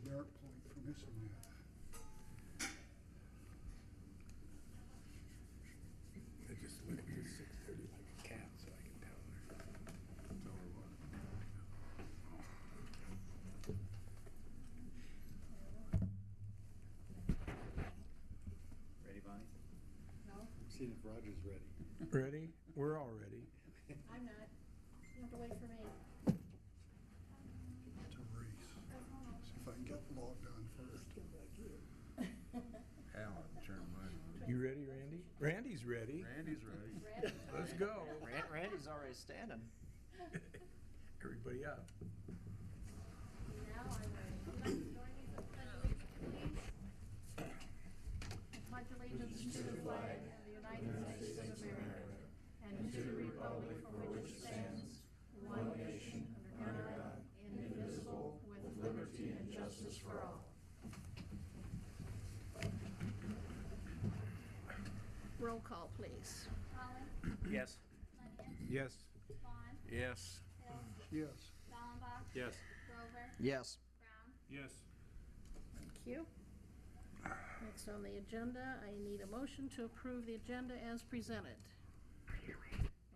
Merit point for missing that. I just went to 6:30 like a cat so I can tell her. Tell her what. Ready, Bonnie? No, Seeing if Roger's ready. Ready? We're all ready. I'm not. You have to wait for me. To Reese. See if I can get logged on first. Hell, I've turned mine on. You ready, Randy? Randy's ready. Randy's ready. Let's go. Randy's already standing. Everybody up. Now I'm ready. Would you like to join me for the pledge of allegiance, please? I pledge allegiance to the flag of the United States of America and to the republic for which it stands, one nation, under God, indivisible, with liberty and justice for all. Roll call, please. Holland, Yes. Lemon, Yes. Vaughn, Yes. Hill, Yes. Dallenbach, Yes. Grover, Yes. Brown. Yes. Thank you. Next on the agenda, I need a motion to approve the agenda as presented.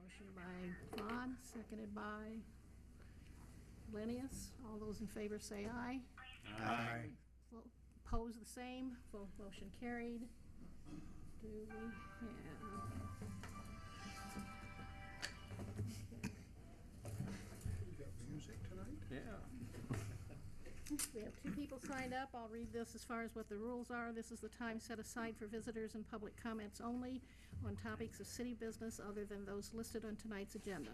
Motion by Vaughn, seconded by Lenius. All those in favor say aye. Aye. Opposed, the same. Vote motion carried. Do we have? You got music tonight? Yeah. We have 2 people signed up. I'll read this as far as what the rules are. This is the time set aside for visitors and public comments only on topics of city business other than those listed on tonight's agenda.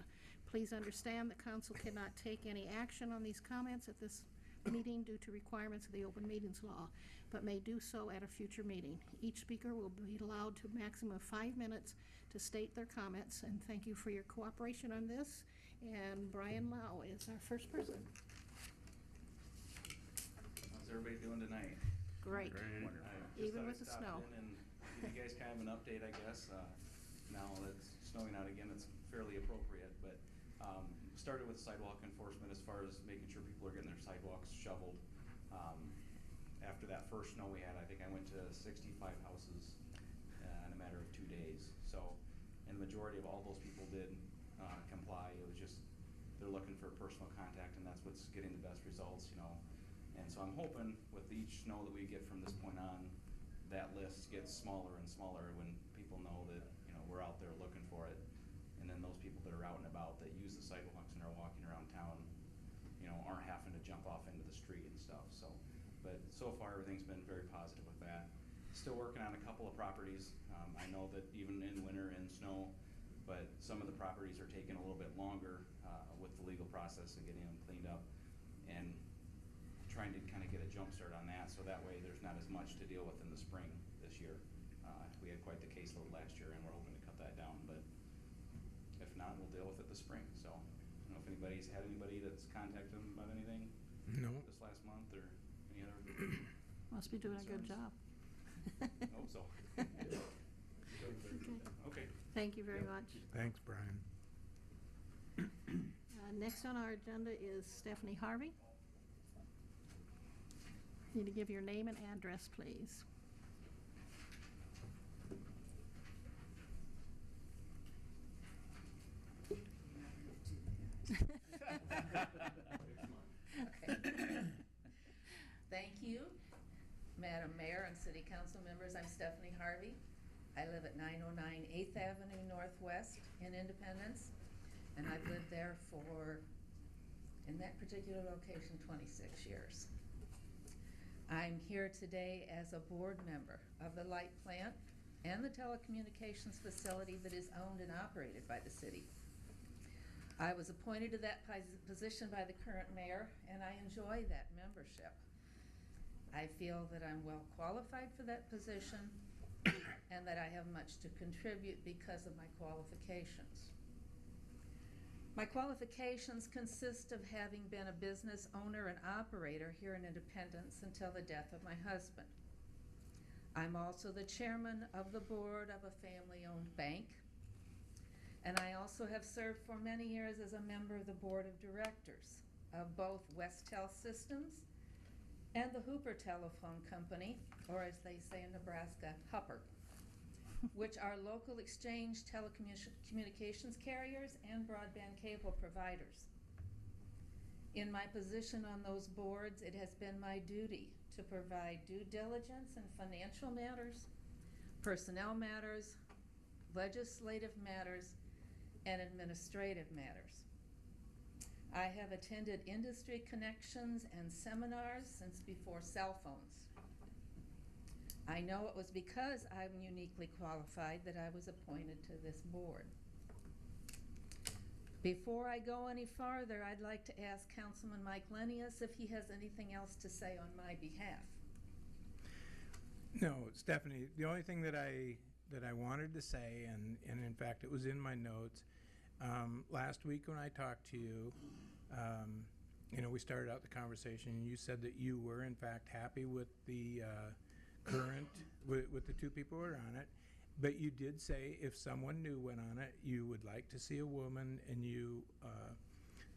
Please understand the council cannot take any action on these comments at this meeting due to requirements of the Open Meetings Law, but may do so at a future meeting. Each speaker will be allowed to a maximum of 5 minutes to state their comments, and thank you for your cooperation on this. And Brian Lau is our first person. How's everybody doing tonight? Great. Wonderful. Even with the snow. And give you guys kind of an update, I guess. Now that it's snowing out again, it's fairly appropriate, but started with sidewalk enforcement as far as making sure people are getting their sidewalks shoveled. After that first snow we had, I think I went to 65 houses in a matter of 2 days. So, and the majority of all those people did comply. It was just, they're looking for personal contact, and that's what's getting the best results, you know. And so I'm hoping with each snow that we get from this point on, that list gets smaller and smaller when people know that, you know, we're out there looking for it. And then those people that are out and about that use the sidewalks and are walking around town, you know, aren't having to jump off into the street and stuff. So, but so far everything's been very positive with that. Still working on a couple of properties. I know that even in winter and snow, but some of the properties are taking a little bit longer with the legal process and getting them cleaned up, and trying to kind of get a jump start on that, so that way there's not as much to deal with in the spring this year. We had quite the caseload last year, and we're hoping to cut that down, but if not, we'll deal with it this spring. So I don't know if anybody's had anybody that's contacted them about anything No. this last month or any other. Must be doing a good concerns? job. Hope so. Okay. Thank you very much. Thanks, Brian. Next on our agenda is Stephanie Harvey. Need to give your name and address, please. Thank you, Madam Mayor and City Council members. I'm Stephanie Harvey. I live at 909 8th Avenue Northwest in Independence, and I've lived there for, in that particular location, 26 years. I'm here today as a board member of the light plant and the telecommunications facility that is owned and operated by the city. I was appointed to that position by the current mayor, and I enjoy that membership. I feel that I'm well qualified for that position and that I have much to contribute because of my qualifications. My qualifications consist of having been a business owner and operator here in Independence until the death of my husband. I'm also the chairman of the board of a family-owned bank, and I also have served for many years as a member of the board of directors of both Westel Systems and the Hooper Telephone Company, or as they say in Nebraska, Hupper, which are local exchange telecommunications carriers and broadband cable providers. In my position on those boards, it has been my duty to provide due diligence in financial matters, personnel matters, legislative matters, and administrative matters. I have attended industry connections and seminars since before cell phones. I know it was because I'm uniquely qualified that I was appointed to this board. Before I go any farther, I'd like to ask Councilman Mike Lenius if he has anything else to say on my behalf. No, Stephanie, the only thing that I wanted to say, and in fact it was in my notes, last week when I talked to you, you know, we started out the conversation and you said that you were in fact happy with the current, with the two people who are on it, but you did say if someone new went on it, you would like to see a woman, and you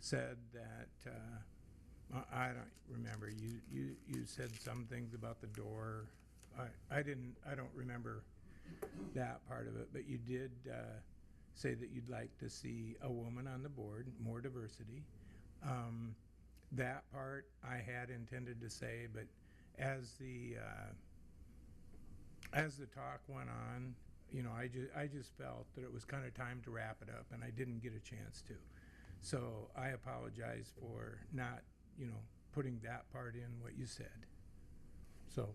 said that, I don't remember, you said some things about the door. I don't remember that part of it, but you did say that you'd like to see a woman on the board, more diversity. That part I had intended to say, but as the talk went on, you know, I just felt that it was kind of time to wrap it up, and I didn't get a chance to. So I apologize for not, you know, putting that part in what you said. So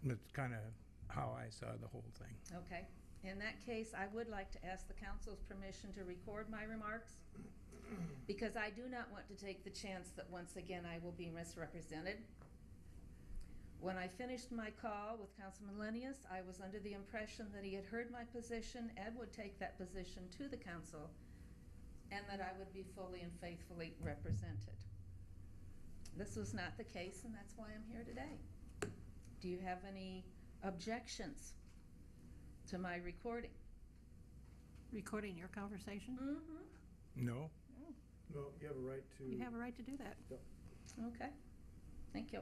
that's kind of how I saw the whole thing. Okay. In that case, I would like to ask the council's permission to record my remarks, because I do not want to take the chance that once again I will be misrepresented. When I finished my call with Councilman Lenius, I was under the impression that he had heard my position and would take that position to the council, and that I would be fully and faithfully represented. This was not the case, and that's why I'm here today. Do you have any objections to my recording? Recording your conversation? Mm-hmm. No? No, you have a right to. You have a right to do that. Okay. Thank you.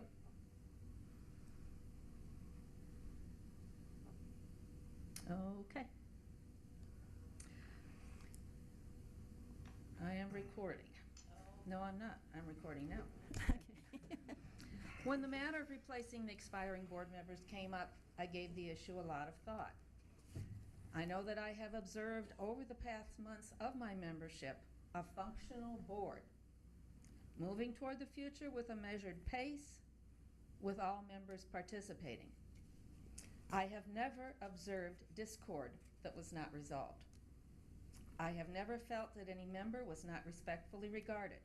Okay. I am recording. No, I'm not. I'm recording now. When the matter of replacing the expiring board members came up, I gave the issue a lot of thought. I know that I have observed over the past months of my membership a functional board, moving toward the future with a measured pace, with all members participating. I have never observed discord that was not resolved. I have never felt that any member was not respectfully regarded.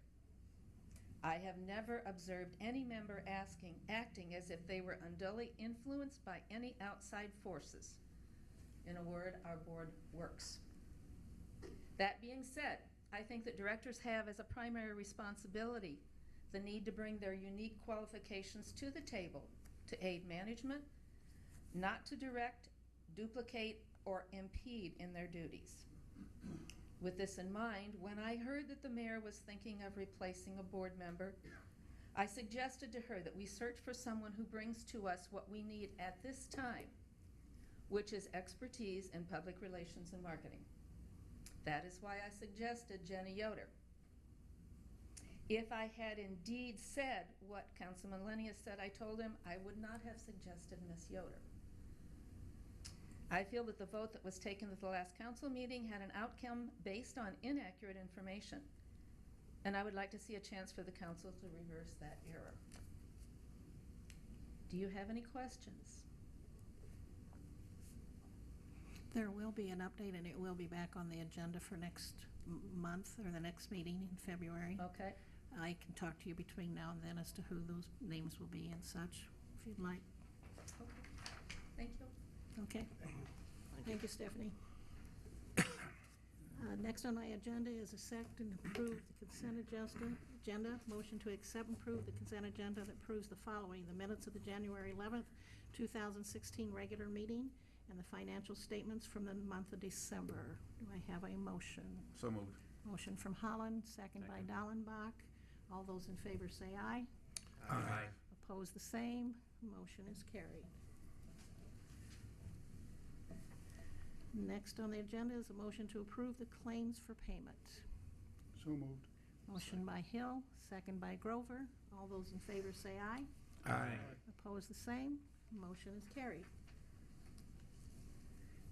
I have never observed any member acting as if they were unduly influenced by any outside forces. In a word, our board works. That being said, I think that directors have as a primary responsibility the need to bring their unique qualifications to the table to aid management, not to direct, duplicate, or impede in their duties. With this in mind, when I heard that the mayor was thinking of replacing a board member, I suggested to her that we search for someone who brings to us what we need at this time, which is expertise in public relations and marketing. That is why I suggested Jenny Yoder. If I had indeed said what Councilman Lenius said I told him, I would not have suggested Ms. Yoder. I feel that the vote that was taken at the last council meeting had an outcome based on inaccurate information, and I would like to see a chance for the council to reverse that error. Do you have any questions? There will be an update, and it will be back on the agenda for next month, or the next meeting in February. Okay. I can talk to you between now and then as to who those names will be and such, if you'd like. Okay. Thank you. Okay. Thank you, Stephanie. Next on my agenda is accept and approve the consent agenda. Motion to accept and approve the consent agenda that approves the following: the minutes of the January 11th, 2016 regular meeting, and the financial statements from the month of December. Do I have a motion? So moved. Motion from Holland, second by Dallenbach. All those in favor say aye. Aye. Opposed, the same. Motion is carried. Next on the agenda is a motion to approve the claims for payment. So moved. Motion by Hill, second by Grover. All those in favor say aye. Aye. Opposed, the same. Motion is carried.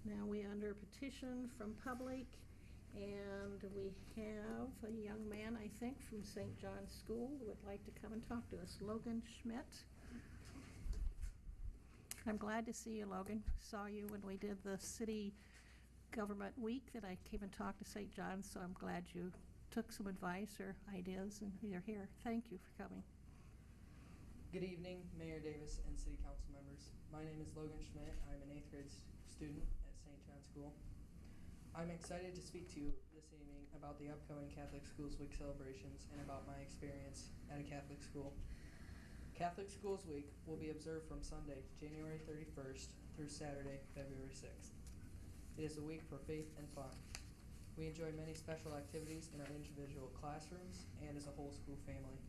Now we are under petition from public, and we have a young man, I think, from St. John's School who would like to come and talk to us. Logan Schmidt. I'm glad to see you, Logan. Saw you when we did the city government week that I came and talked to St. John's, so I'm glad you took some advice or ideas and you're here. Thank you for coming. Good evening, Mayor Davis and City Council members. My name is Logan Schmidt. I'm an 8th grade student at St. John's School. I'm excited to speak to you this evening about the upcoming Catholic Schools Week celebrations and about my experience at a Catholic school. Catholic Schools Week will be observed from Sunday, January 31st through Saturday, February 6th. It is a week for faith and fun. We enjoy many special activities in our individual classrooms and as a whole school family.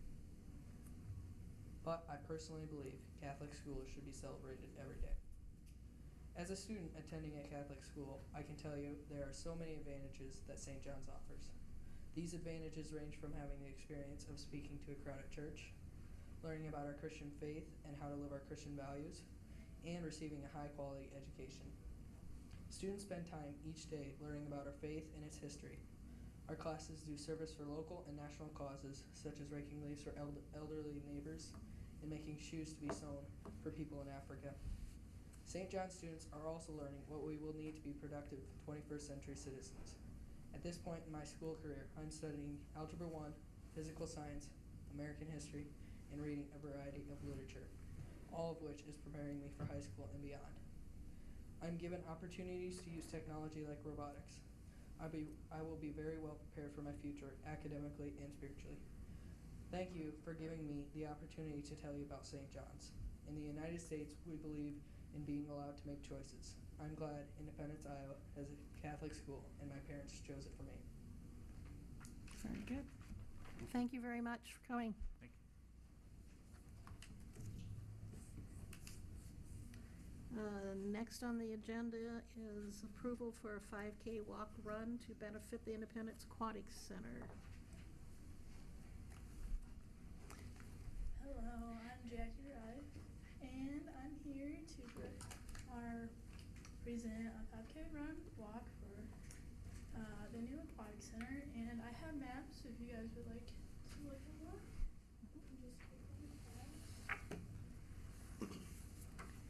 But I personally believe Catholic schools should be celebrated every day. As a student attending a Catholic school, I can tell you there are so many advantages that St. John's offers. These advantages range from having the experience of speaking to a crowd at church, learning about our Christian faith and how to live our Christian values, and receiving a high-quality education. Students spend time each day learning about our faith and its history. Our classes do service for local and national causes, such as raking leaves for elderly neighbors and making shoes to be sewn for people in Africa. St. John's students are also learning what we will need to be productive 21st century citizens. At this point in my school career, I'm studying Algebra 1, Physical Science, American History, and reading a variety of literature, all of which is preparing me for high school and beyond. I'm given opportunities to use technology like robotics. I will be very well prepared for my future academically and spiritually. Thank you for giving me the opportunity to tell you about St. John's. In the United States, we believe in being allowed to make choices. I'm glad Independence, Iowa has a Catholic school and my parents chose it for me. Very good. Thank you very much for coming. Thank you. Next on the agenda is approval for a 5K walk run to benefit the Independence Aquatic Center. Hello, I'm Jackie Wright, and I'm here to present a 5K run walk for the new Aquatic Center, and I have maps if you guys would like to look at them. Just click on the tab.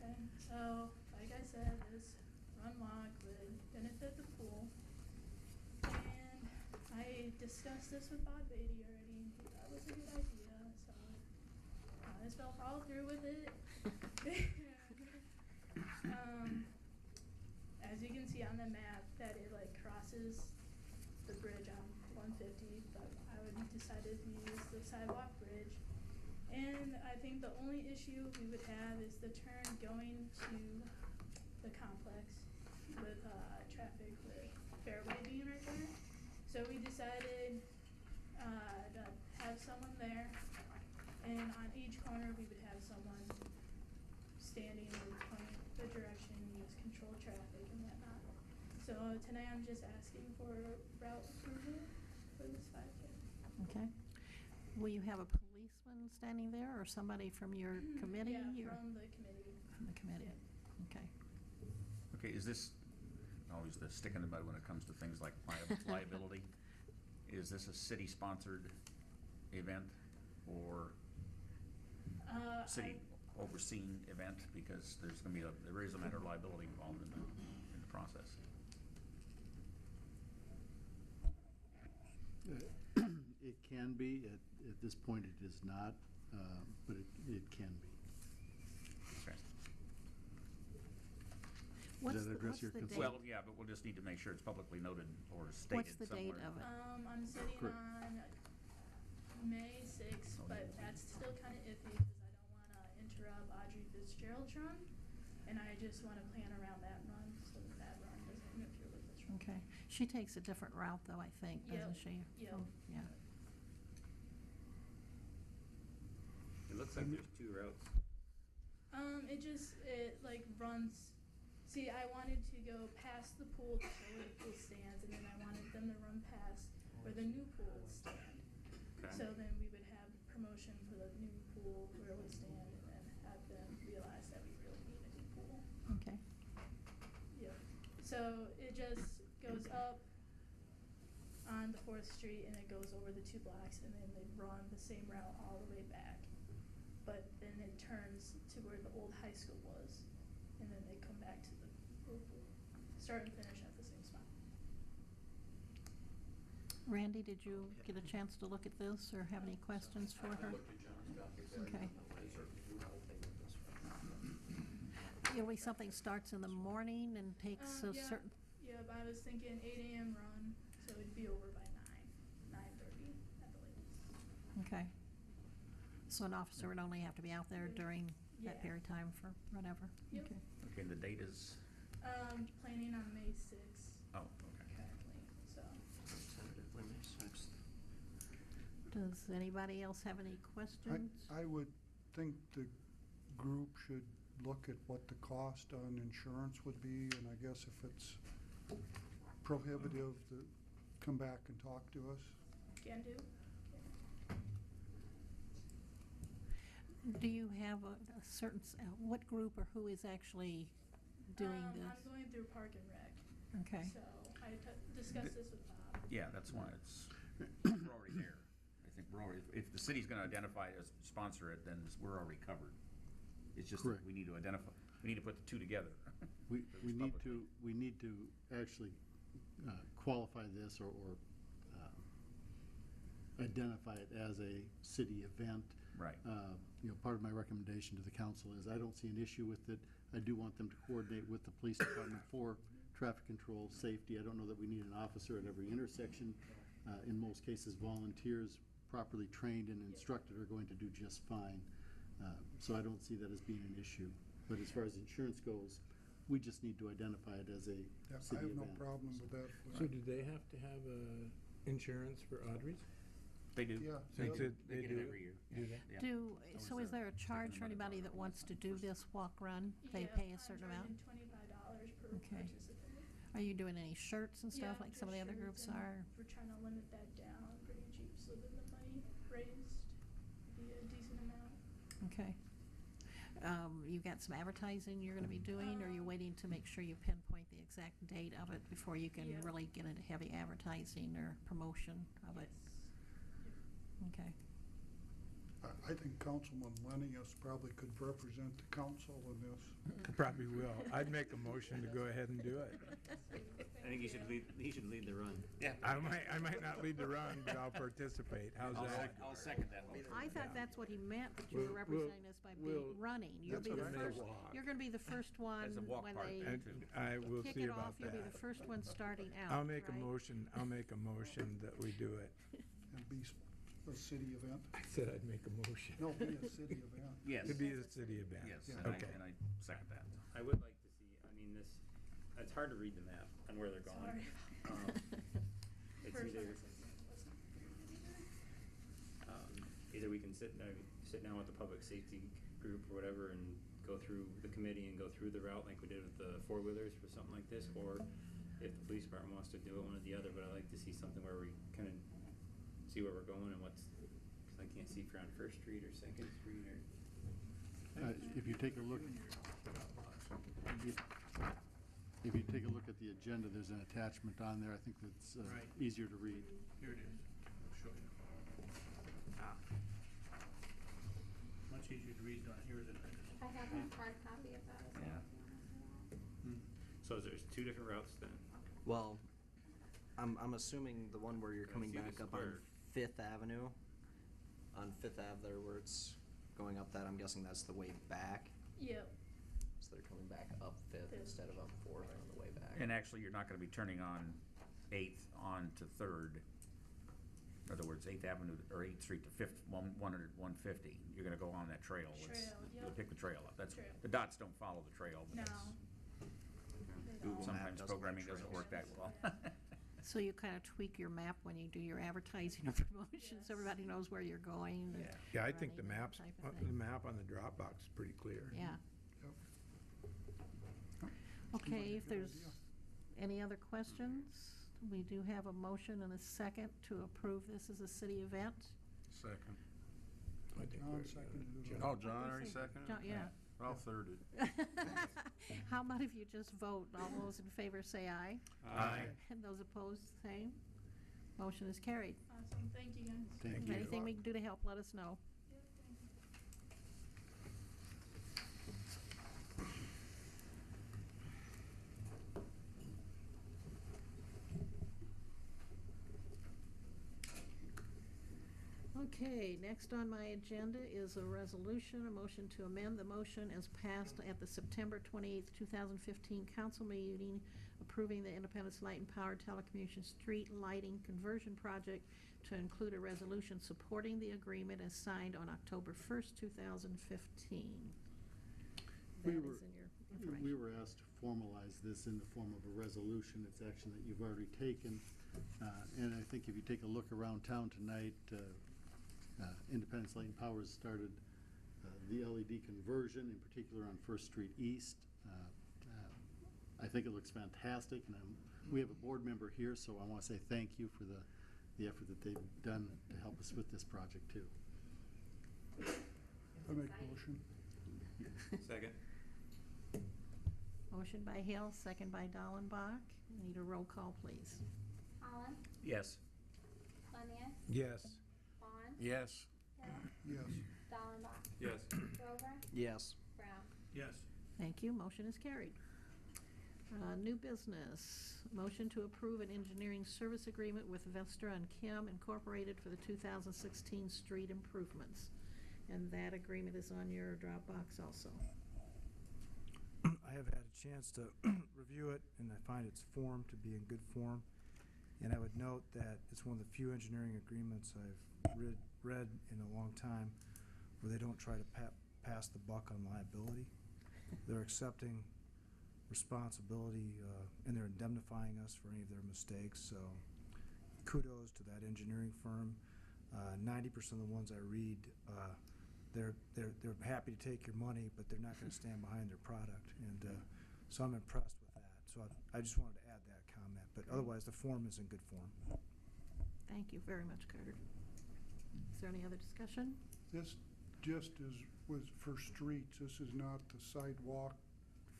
Okay, so like I said, this run walk would benefit the pool, and I discussed this with Bob Beatty already, and he thought it was a good idea, so I just fell follow through with it. As you can see on the map, that it like crosses the bridge on 150, but I decided to use the sidewalk bridge. And I think the only issue we would have is the turn going to the complex with traffic with Fairway being right there. So we decided to have someone there, and on each corner we would have someone standing and point the direction, use control traffic and whatnot. So tonight I'm just asking for route approval for this 5K. Okay. Will you have a policeman standing there or somebody from your committee? Yeah, or- from the committee. From the committee. Okay. Okay, is this always the stick in the mud when it comes to things like liability? Is this a city-sponsored event or city overseen event? Because there's going to be there is a matter of liability involved in the process. It can be. At this point, it is not, but it can be. Okay. What's that the- address what's your the concern? date? Well, yeah, but we'll just need to make sure it's publicly noted or stated What's the somewhere. date of it? I'm sitting Correct. on May 6th, Oh, but yeah. that's still kind of iffy because I don't want to interrupt Audrey Fitzgerald's run, and I just want to plan around that run so that run doesn't interfere with this run. Okay. She takes a different route though, I think, doesn't Yep, she? yep. Yeah. It looks like there's 2 routes. It like runs, see, I wanted to go past the pool to show where the pool stands, and then I wanted them to run past where the new pool will stand. Okay. So then we would have promotion for the new pool where it would stand, and then have them realize that we really need a new pool. Okay. Yep. So it just goes up on the 4th Street, and it goes over the 2 blocks, and then they run the same route all the way back. But then it turns to where the old high school was, and then they come back to the old pool. Start and finish at the same spot. Randy, did you get a chance to look at this or have any questions for her? Okay. Usually something starts in the morning and takes a Yeah. certain, Yep, I was thinking 8 a.m. run, so it'd be over by 9:30 at the latest. okay. So an officer would only have to be out there during that Yeah. period of time for whatever? Yep. Okay. Okay, and the date is, Planning on May 6th oh, okay. currently, so. Tentatively May 6th. Does anybody else have any questions? I would think the group should look at what the cost on insurance would be, and I guess if it's prohibitive, to come back and talk to us. Can do. Do you have a certain, what group or who is actually doing this? I'm going through Park and Rec. Okay. So I discussed this with Bob. Yeah, that's why it's, we're already there. I think we're already, if the city's gonna identify it as sponsor it, then we're already covered. It's just that Correct. we need to identify, we need to put the two together. We It's need publicly. to actually qualify this or identify it as a city event. Right. You know, part of my recommendation to the council is I don't see an issue with it. I do want them to coordinate with the police department for traffic control, safety. I don't know that we need an officer at every intersection. In most cases, volunteers properly trained and instructed are going to do just fine. So I don't see that as being an issue. But as far as insurance goes, we just need to identify it as a Yeah, I city have no event. problem with that. So do they have to have insurance for Audrey's? They do. Yeah. They yeah. They get it every year. Do they? Yeah. So is there a charge for anybody that wants to do this walk run? They pay a certain amount? I'm charging $25 per Okay. participant. Are you doing any shirts and stuff Yeah, like some of the other shirts groups and are? We're trying to limit that down pretty cheap, so then the money raised be a decent amount. Okay. You got some advertising you're gonna be doing, or are you waiting to make sure you pinpoint the exact date of it before you can Yeah. really get into heavy advertising or promotion of it? Okay. I think Councilman Lennius probably could represent the council in this. Probably will. I'd make a motion to go ahead and do it. I think he should lead the run. Yeah. I might not lead the run, but I'll participate. How's that? I'll second that motion. I thought that's what he meant, that you were We'll- representing us by being we'll- running. You'll That's be the what I meant. first, you're gonna be the first one As a walk when part they there, And too. I will kick see it about off, you'll be the that. first one starting out, I'll make a right? motion that we do it. And be a city event. I said I'd make a motion. No, be a city event. Yes. To be a city event. Yes, Yeah. and Okay. I second that. I would like to see, I mean, it's hard to read the map on where they're going. Sorry. It's First either, one wasn't either we can sit down with the public safety group or whatever and go through the committee and go through the route like we did with the four-wheelers for something like this, or if the police department wants to do it, one or the other, but I like to see something where we kind of see where we're going and what's, because I can't see if you're on First Street or Second Street or. If you take a look, if you take a look at the agenda, there's an attachment on there. I think that's Right. easier to read. Here it is. I'll show you. Much easier to read on here than it is. I have a hard copy of that as well. Yeah. So there's two different routes then. Well, I'm assuming the one where you're coming see the back up on square. Fifth Avenue, on Fifth Ave there where it's going up that, I'm guessing that's the way back. Yep. So they're coming back up Fifth Fifth. instead of up Fourth on the way back. And actually, you're not gonna be turning on 8th on to 3rd. In other words, 8th Avenue, or 8th Street to 100, 150. You're gonna go on that trail. Trail, You'll yep. pick the trail up. That's, Trail. the dots don't follow the trail, but No. that's, They Google don't. Map sometimes doesn't programming like doesn't trails. work that well. So you kind of tweak your map when you do your advertising or promotions, everybody knows where you're going. and Yeah, I think the running, that maps, type of the thing. map on the Dropbox is pretty clear. Yeah. Yep. Okay, if Good there's idea. any other questions, we do have a motion and a second to approve this as a city event. Second. I think John we're- seconded it. John- Oh, John already seconded? John, yeah. I'll third it. How about if you just vote? All those in favor say aye. Aye. And those opposed, same. Motion is carried. Awesome, thank you guys. Thank If you. anything we can do to help, let us know. Yep, thank you. Okay, next on my agenda is a resolution, a motion to amend the motion as passed at the September 28th, 2015 council meeting approving the Independence Light and Power Telecommunications Street Lighting Conversion Project to include a resolution supporting the agreement as signed on October 1st, 2015. That We is were- in your We information. were asked to formalize this in the form of a resolution. It's action that you've already taken. And I think if you take a look around town tonight, Independence Light and Power has started the LED conversion, in particular on First Street East. I think it looks fantastic, and we have a board member here, so I want to say thank you for the effort that they've done to help us with this project, too. I make motion. Second. Motion by Hill, second by Dallenbach. Need a roll call, please. Holland, Yes. Lanius, Yes. Vaughn, Yes. Hill, Yes. Dallenbach, Yes. Grover, Yes. Brown. Yes. Thank you. Motion is carried. New business, motion to approve an engineering service agreement with Vestra and Kim Incorporated for the 2016 street improvements. And that agreement is on your Dropbox also. I have had a chance to review it, and I find its form to be in good form. And I would note that it's one of the few engineering agreements I've read in a long time where they don't try to pass the buck on liability. They're accepting responsibility, and they're indemnifying us for any of their mistakes. So kudos to that engineering firm. 90% of the ones I read, they're happy to take your money, but they're not going to stand behind their product. And so I'm impressed with that. So I just wanted to add that comment. But otherwise, the form is in good form. Thank you very much, Carter. Is there any other discussion? This just was for streets. This is not the sidewalk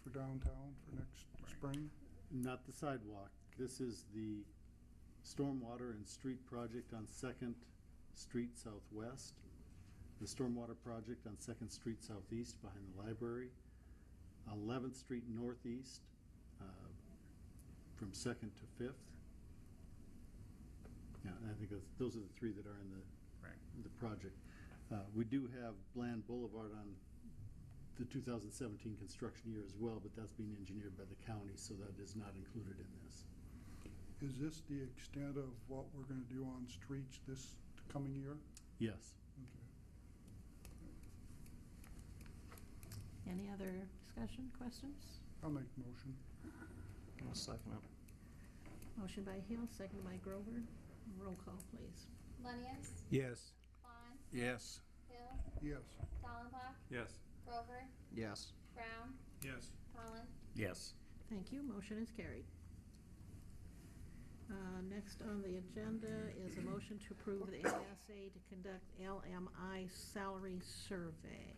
for downtown for next spring? Not the sidewalk. This is the stormwater and street project on Second Street Southwest, the stormwater project on Second Street Southeast behind the library, 11th Street Northeast from Second to Fifth. Yeah, and I think those are the three that are in the project. We do have Bland Boulevard on the 2017 construction year as well, but that's being engineered by the county, so that is not included in this. Is this the extent of what we're gonna do on streets this coming year? Yes. Okay. Any other discussion, questions? I'll make motion. I'll second it. Motion by Hill, seconded by Grover. Roll call, please. Lanius, Yes. Vaughn, Yes. Hill, Yes. Dallenbach, Yes. Grover, Yes. Brown, Yes. Holland. Yes. Thank you. Motion is carried. Next on the agenda is a motion to approve the ASA to conduct LMI salary survey.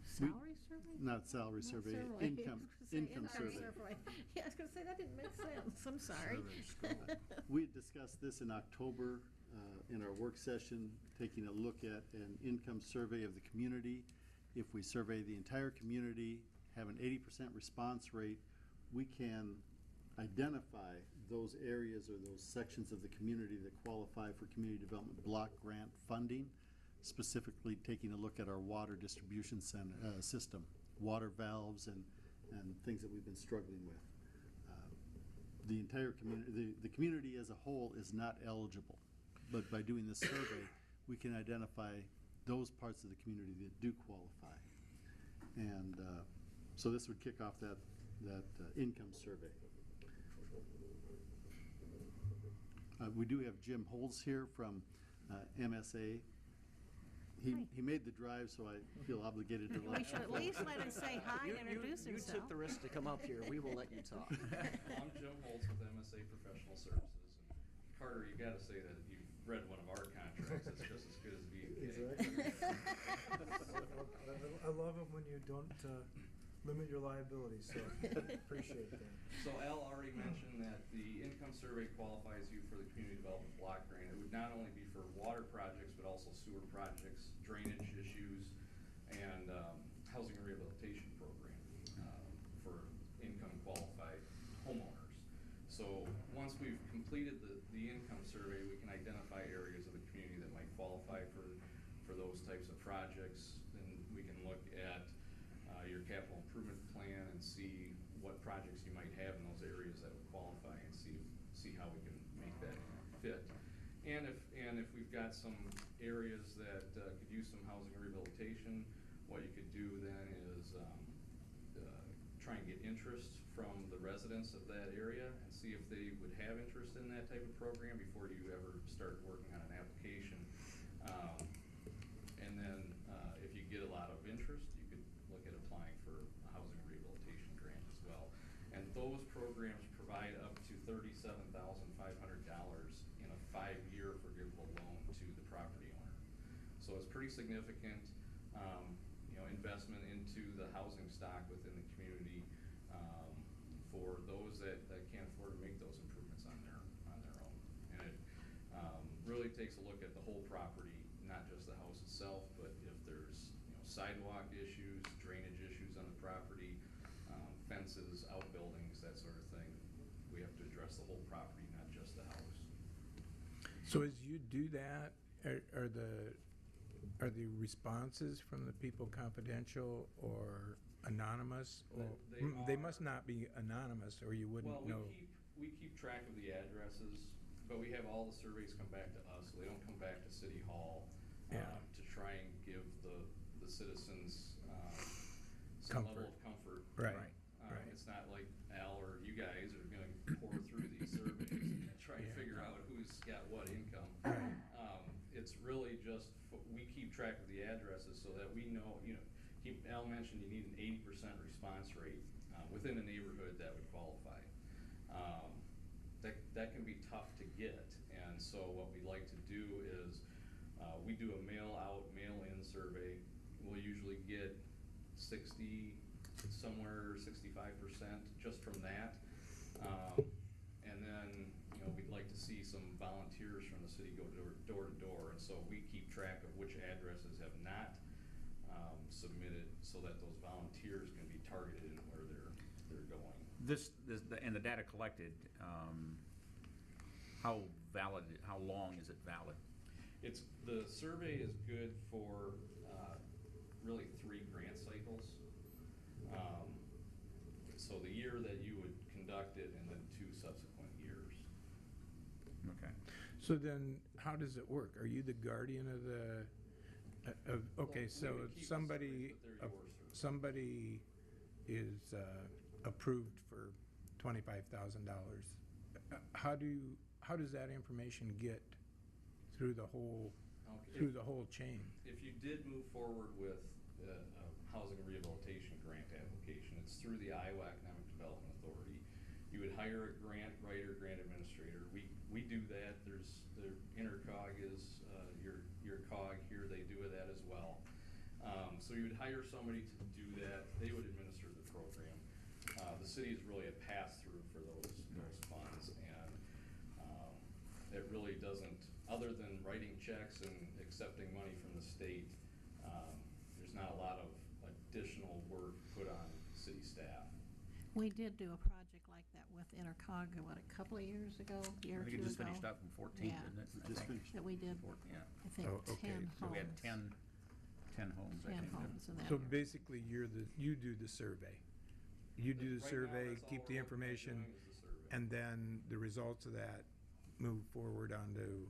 Salary survey? Not salary Not survey, survey. I income, was gonna say income survey. Yeah, I was gonna say, that didn't make sense. I'm sorry. We had discussed this in October in our work session, taking a look at an income survey of the community. If we survey the entire community, have an 80% response rate, we can identify those areas or those sections of the community that qualify for community development block grant funding, specifically taking a look at our water distribution system, water valves and things that we've been struggling with. The entire community, the community as a whole is not eligible, but by doing this survey, we can identify those parts of the community that do qualify. And so this would kick off that income survey. We do have Jim Holz here from MSA. He made the drive, so I feel obligated to We should at least let him say hi and introduce You himself. took the risk to come up here, we will let you talk. I'm Jim Holtz with MSA Professional Services. And Carter, you gotta say that you've read one of our contracts, it's just as good as BK. I love it when you don't limit your liability, so appreciate that. So Al already mentioned that the income survey qualifies you for the community development block grant. It would not only be for water projects, but also sewer projects, drainage issues, and housing rehabilitation program for income qualified homeowners. So once we've completed the income survey, we can identify areas of the community that might qualify for those types of projects. Then we can look at your capital improvement plan and see what projects you might have in those areas that would qualify, and see how we can make that fit. And if we've got some areas that could use some housing rehabilitation, what you could do then is try and get interest from the residents of that area and see if they would have interest in that type of program before you ever start working on an application. And then if you get a lot of interest, you could look at applying for a housing rehabilitation grant as well. And those programs provide up to $37,500 in a 5-year forgivable loan to the property owner. So it's pretty significant, investment into the housing stock within the community for those that can't afford to make those improvements on their own. And it really takes a look at the whole property, not just the house itself, but if there's sidewalk issues, drainage issues on the property, fences, outbuildings, that sort of thing. We have to address the whole property, not just the house. So as you do that, are the responses from the people confidential or anonymous? Or they must not be anonymous, or you wouldn't know. We keep track of the addresses, but we have all the surveys come back to us, so they don't come back to City Hall to try and give the citizens some level of comfort. Right. It's not like Al or you guys are going to pour through these surveys and try to figure out who's got what income. Right. It's really just, we keep track of the addresses so that we know, Al mentioned you need an 80% response rate within a neighborhood that would qualify. That can be tough to get, and so what we like to do is we do a mail-out, mail-in survey. We'll usually get 60, somewhere 65% just from that. And then, we'd like to see some volunteers from the city go door to door, and so we keep track of which addresses have not submitted so that those volunteers can be targeted in where they're going. And the data collected, how long is it valid? The survey is good for really 3 grant cycles. So the year that you would conduct it and then 2 subsequent years. Okay. So then, how does it work? Are you the guardian of okay, so we would keep the somebody, surveys, but they're your surveys. somebody is approved for $25,000. How does that information get through the whole chain? If you did move forward with a housing rehabilitation grant application, it's through the Iowa Economic Development Authority. You would hire a grant writer, grant administrator. We do that. The InterCog is your cog here. They do that as well. So you would hire somebody to do that. They would administer the program. The city is really a pass-through for those funds, and it really doesn't, other than writing checks and accepting money from the state, there's not a lot of additional work put on city staff. We did do a project like that with Intercog, a couple of years ago, year or I think two it just ago. finished up in 14, Yeah. didn't it? I Just think. finished. That we did, Yeah. I think, Oh, okay. 10 homes. So we had 10 homes, I 10 think. homes in that So area. basically, you do the survey. You do the Right now, survey, that's all keep we're the looking at information, doing is the survey. and then the results of that move forward onto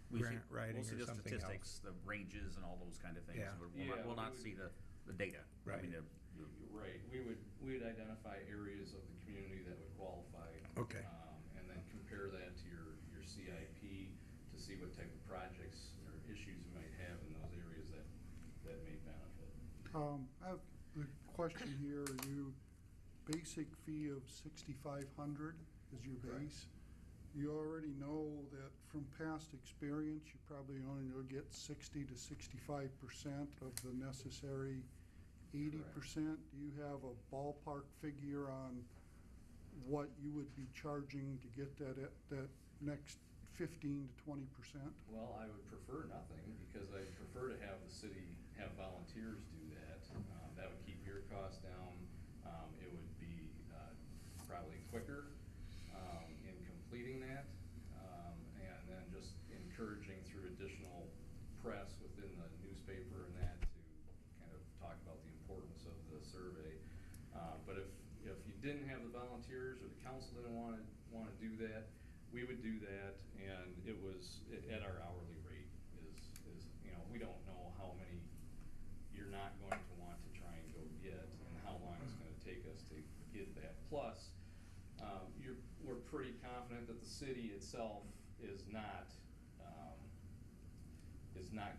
We see- grant writing we'll see or the something statistics, the ranges and all those kind of things. Yeah. We'll not see the data. I Right. mean, You're right. We would identify areas of the community that would qualify. Okay. And then compare that to your CIP that may benefit. I have the question here, basic fee of 6,500 is your Correct. base. You already know that from past experience, you probably only will get 60 to 65% of the necessary 80%. Do you have a ballpark figure on what you would be charging to get that next 15 to 20%? Well, I would prefer nothing, because I prefer to have the city have volunteers do that. That would keep your costs down. It would be probably quicker in completing that, and then just encouraging through additional press within the newspaper and that to kind of talk about the importance of the survey. But if you didn't have the volunteers, or the council didn't want to do that, we would do that, and it was at our hourly rate. We don't know how many you're not going to want to try and go get, and how long it's going to take us to get that. Plus, we're pretty confident that the city itself is not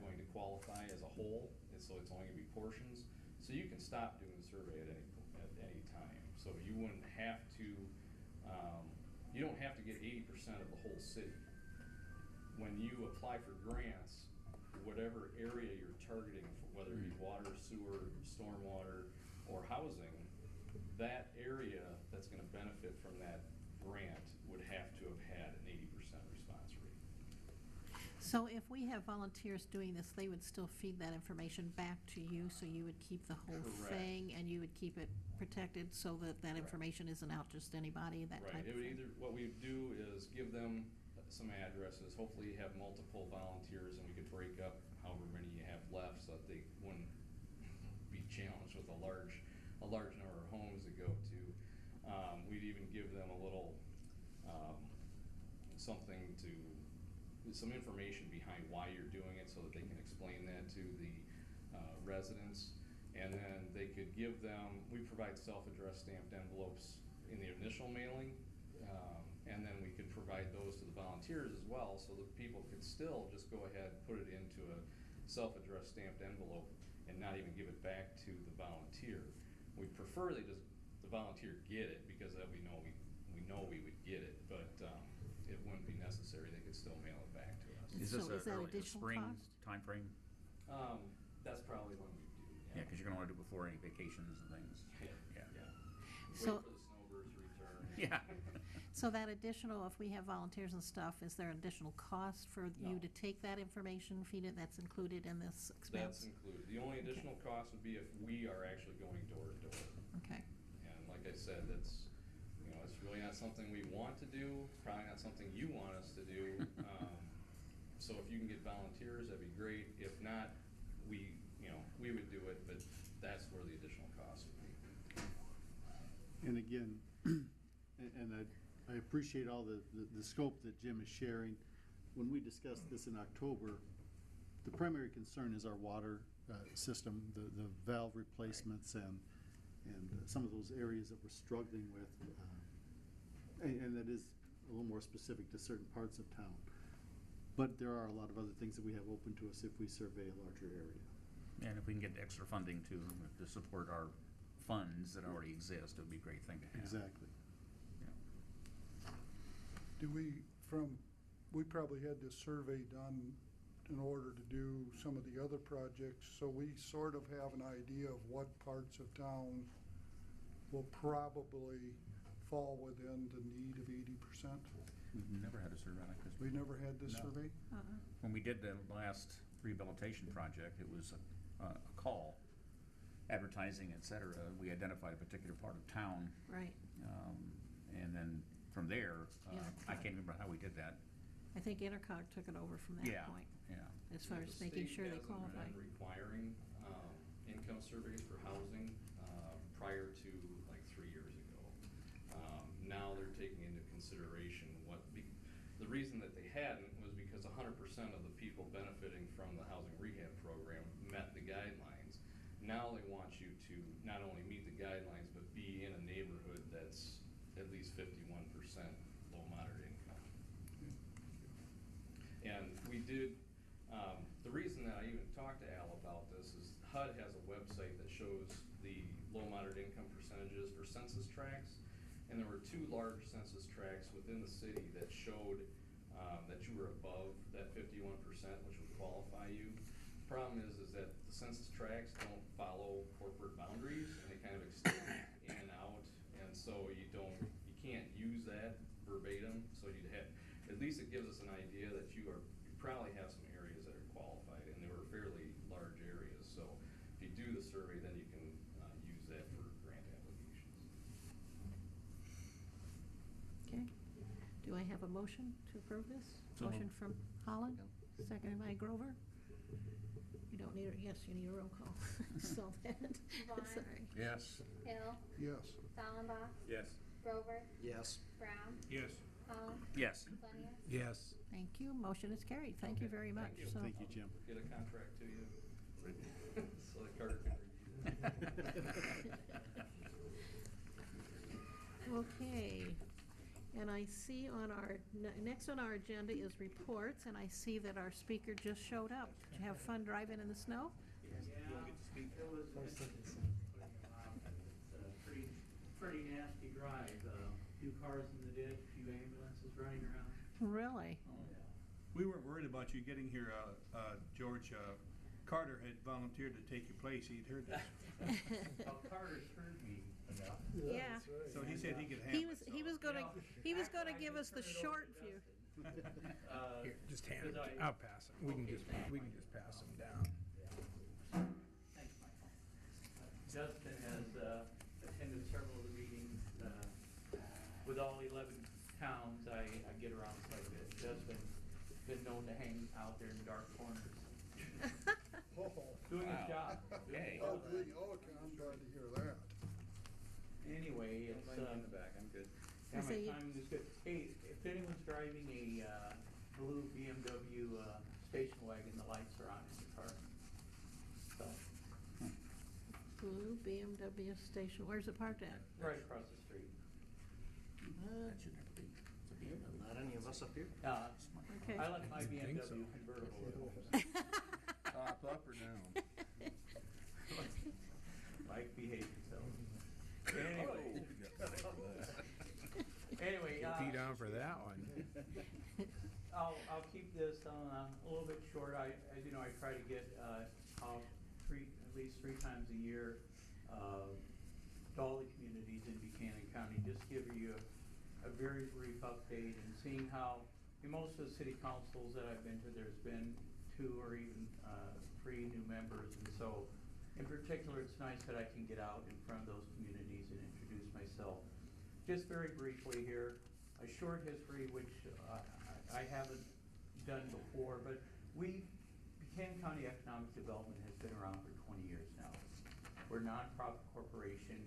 going to qualify as a whole, and so it's only going to be portions. So you can stop doing the survey at any time. So you wouldn't have to. You don't have to get 80% of the whole city. When you apply for grants, whatever area you're targeting, whether it be water, sewer, stormwater, or housing, that area that's going to benefit from that grant would have to have had an 80% response rate. So if we have volunteers doing this, they would still feed that information back to you, so you would keep the whole Correct. thing, and you would keep it protected so that that Correct. information isn't out just anybody, that Right. type It of would thing? either, what we would do is give them some addresses, hopefully have multiple volunteers, and we could break up however many you have left, so that they wouldn't be challenged with a large number of homes to go to. We'd even give them a little some information behind why you're doing it, so that they can explain that to the residents. And then they could give them, we provide self-addressed stamped envelopes in the initial mailing, and then we could provide those to the volunteers as well, so that people could still just go ahead and put it into a self-addressed stamped envelope and not even give it back to the volunteer. We prefer the volunteer get it, because that we know we would get it, but it wouldn't be necessary. They could still mail it back to us. Is So this is that a additional spring cost? timeframe? That's probably when we do. Yeah, because you're gonna wanna do it before any vacations and things. Yeah. Wait So- for the snowbirds to return. Yeah. So that additional, if we have volunteers and stuff, is there additional cost for you No. to take that information, feed it, that's included in this expense? That's included. The only additional cost would be if we are actually going door to door. Okay. And like I said, it's really not something we want to do, probably not something you want us to do. So if you can get volunteers, that'd be great. If not, we would do it, but that's where the additional cost would be. And again, and I appreciate all the scope that Jim is sharing. When we discussed this in October, the primary concern is our water system, the valve replacements and some of those areas that we're struggling with. And that is a little more specific to certain parts of town. But there are a lot of other things that we have open to us if we survey a larger area. And if we can get extra funding to support our funds that already exist, it would be a great thing to have. Exactly. Yeah. We probably had this survey done in order to do some of the other projects, so we sort of have an idea of what parts of town will probably fall within the need of 80%. We've never had a survey like this. We never had this No. survey? When we did the last rehabilitation project, it was a call, advertising, et cetera. We identified a particular part of town. Right. And then from there, Yeah. I can't remember how we did that. I think Intercog took it over from that Yeah, point, yeah. as far as The making state sure they hasn't qualify. been requiring income surveys for housing prior to like 3 years ago. Now they're taking into consideration the reason that they hadn't was because 100% of the people benefiting from the housing rehab program met the guidelines. Now they want you to not only meet the guidelines, but be in a neighborhood that's at least 51% low moderate income. And we did, the reason that I even talked to Al about this is HUD has a website that shows the low moderate income percentages for census tracts. And there were 2 large census tracts within the city that showed that you were above that 51%, which would qualify you. Problem is that the census tracts don't follow corporate boundaries, and they kind of extend in and out, and so you can't use that verbatim. So you'd have, at least it gives us an idea that you probably have some areas that are qualified, and they were fairly large areas. So if you do the survey, then you can use that for grant applications. Okay. Do I have a motion to approve this? So Motion moved. from Holland, seconded by Grover. You don't need yes, you need a roll call. So that, Vaughn. sorry. Yes. Hill. Yes. Fallenbach. Yes. Grover. Yes. Brown. Yes. Holland. Yes. Funnies. Yes. Thank you. Motion is carried. Thank you very much. So, Thank you, Jim. Get a contract to you, so that Carter can review it. okay. And I see on our, next on our agenda is reports, and I see that our speaker just showed up. Did you have fun driving in the snow? Pretty nasty drive. Few cars in the ditch, few ambulances running around. Really? We weren't worried about you getting here, George. Carter had volunteered to take your place. He'd heard this. Well, Carter's heard me enough. Yeah. So he said he could handle it. He was gonna give us the short view. Here, just hand it. Because I'll pass it. We can just pass them down. Thanks, Michael. Justin has attended several of the meetings. With all 11 towns, I get around quite a bit. Justin's been known to hang out there in dark corners. Doing his job. Okay. Oh, okay, I'm glad to hear that. Anyway, it's, in the back, I'm good. yeah, So my you- timing is good. Hey, if anyone's driving a blue BMW station wagon, the lights are on in your car. So, Blue BMW station. Where's it parked at? right across the street. That should never be. It's a BMW. Not any of us up here? Okay. I like my Didn't think so. BMW convertible. Top up or down? Mike, behave yourself. Anyway, Get Pete on for that one. I'll keep this a little bit short. As you know, I try to get out at least three times a year to all the communities in Buchanan County, just give you a very brief update and seeing how, in most of the city councils that I've been to, there's been 2 or even 3 new members, and so in particular, it's nice that I can get out in front of those communities and introduce myself. Just very briefly here, a short history, which I haven't done before, but Buchanan County Economic Development has been around for 20 years now. We're a nonprofit corporation.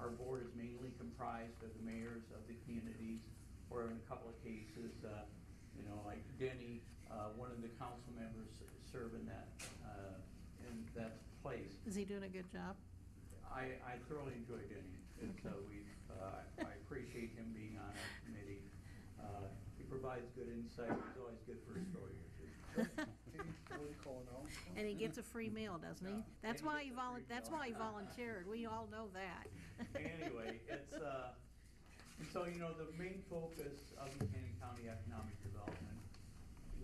Our board is mainly comprised of the mayors of the communities, or in a couple of cases, like Denny, one of the council members serve in that place. Is he doing a good job? I thoroughly enjoy Denny. It's, I appreciate him being on our committee. He provides good insight. He's always good for a story or two. And he gets a free meal, doesn't he? That's why he volunteered. We all know that. Anyway, it's, and so, the main focus of Buchanan County Economic Development,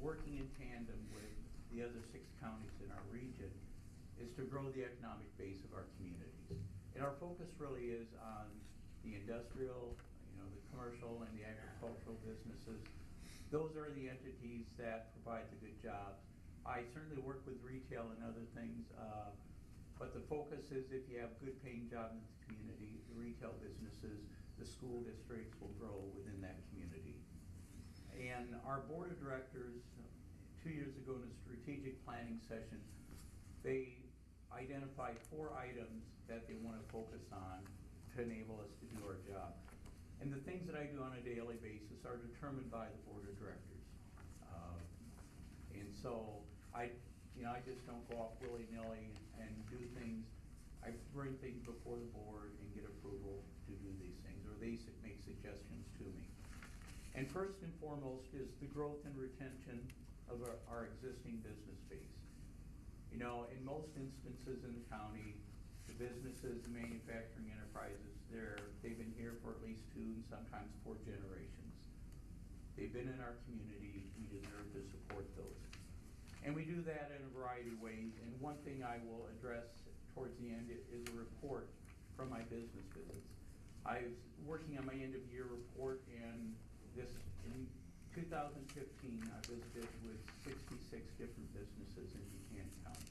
working in tandem with the other 6 counties in our region, is to grow the economic base of our communities. And our focus really is on the industrial, the commercial and the agricultural businesses. Those are the entities that provide the good jobs. I certainly work with retail and other things, but the focus is if you have good paying jobs in the community, the retail businesses, the school districts will grow within that community. And our board of directors, 2 years ago in a strategic planning session, they identified 4 items that they want to focus on to enable us to do our job. And the things that I do on a daily basis are determined by the board of directors. And so I just don't go off willy-nilly and do things. I bring things before the board and get approval to do these things, or they make suggestions to me. And first and foremost is the growth and retention of our existing business base. You know, in most instances in the county, the businesses, the manufacturing enterprises, they've been here for at least 2 and sometimes 4 generations. They've been in our community, we deserve to support those. And we do that in a variety of ways, and one thing I will address towards the end is a report from my business visits. I was working on my end-of-year report, and in 2015, I visited with 66 different businesses in Buchanan County.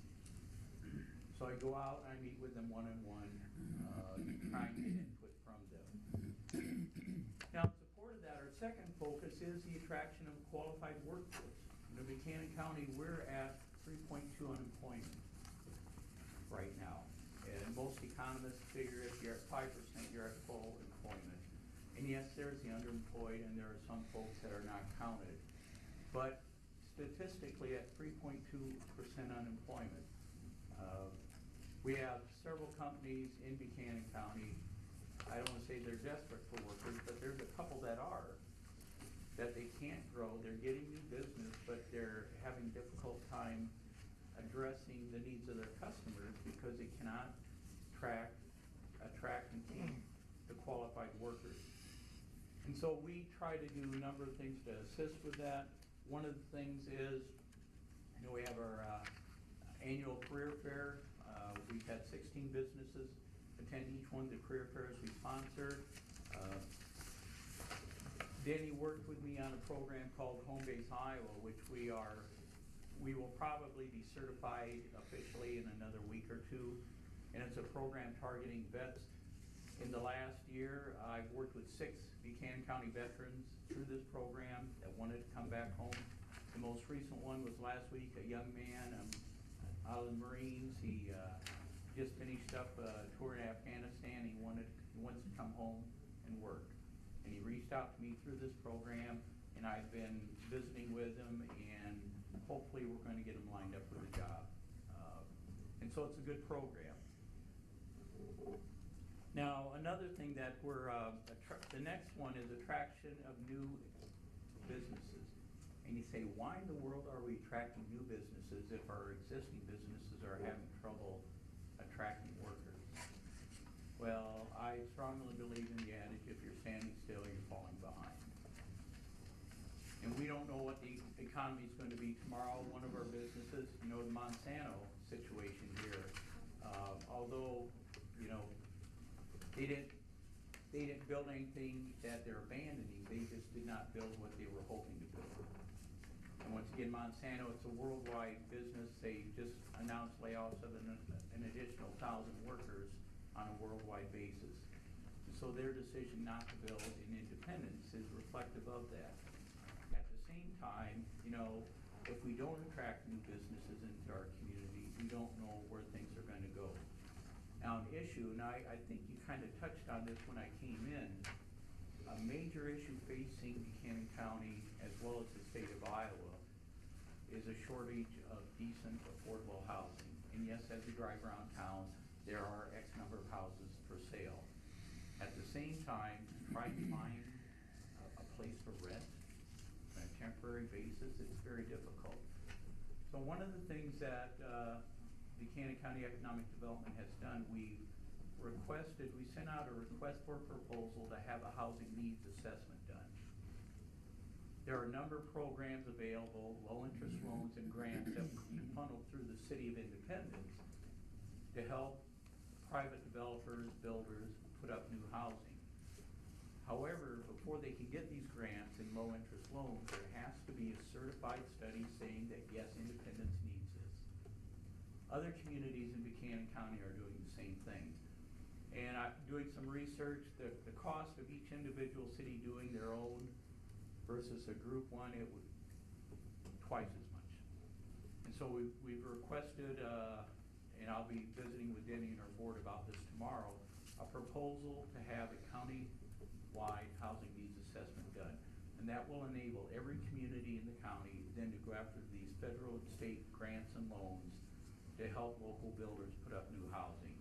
So I go out and I meet with them one-on-one, trying to get input from them. Now, in support of that, our second focus is the attraction of a qualified workforce. In Buchanan County, we're at 3.2 unemployment right now. And most economists figure if you're at 5%, you're at full employment. And yes, there's the underemployed, and there are some folks that are not counted. But statistically, at 3.2% unemployment, we have several companies in Buchanan County. I don't want to say they're desperate for workers, but there's a couple that are, that they can't grow. They're getting new business, but they're having difficult time addressing the needs of their customers because they cannot attract and keep the qualified workers. And so we try to do a number of things to assist with that. One of the things is, you know, we have our annual career fair. We've had 16 businesses attend each one of the career fairs we sponsor. Danny worked with me on a program called Home Base Iowa, which we will probably be certified officially in another week or 2. And it's a program targeting vets. In the last year, I've worked with 6 Buchanan County veterans through this program that wanted to come back home. The most recent one was last week, a young man out of the Marines. He just finished up a tour in Afghanistan. He wants to come home and work. And he reached out to me through this program, and I've been visiting with him, and hopefully we're going to get him lined up with a job. And so it's a good program. Now, another thing that the next one is attraction of new businesses. And you say, why in the world are we attracting new businesses if our existing businesses are having trouble attracting workers? Well, I strongly believe in the adage, if you're standing still, you're falling behind. And we don't know what the economy is going to be tomorrow. One of our businesses, you know, the Monsanto situation here, although, you know, they didn't build anything that they're abandoning. They just did not build what they were hoping to build. And once again, Monsanto, it's a worldwide business. They just announced layoffs of an additional 1,000 workers on a worldwide basis. So their decision not to build in Independence is reflective of that. At the same time, you know, if we don't attract new businesses into our community, we don't know where things are going to go. Now, an issue, and I think you kind of touched on this when I came in, a major issue facing Buchanan County as well as the state of Iowa is a shortage of decent, affordable housing. And yes, as we drive around town, there are X number of houses for sale. At the same time, trying to find a place to rent on a temporary basis, it's very difficult. So one of the things that Buchanan County Economic Development has done, we sent out a request for proposal to have a housing needs assessment done. There are a number of programs available, low interest loans and grants that will be funneled through the City of Independence to help private developers, builders put up new housing. However, before they can get these grants and low interest loans, there has to be a certified study saying that yes, Independence needs this. Other communities in Buchanan County are doing the same thing. And I'm doing some research, the cost of each individual city doing their own versus a group one, it would twice as much. And so we've requested, and I'll be visiting with Denny and our board about this tomorrow, a proposal to have a county-wide housing needs assessment done. And that will enable every community in the county then to go after these federal and state grants and loans to help local builders put up new housing.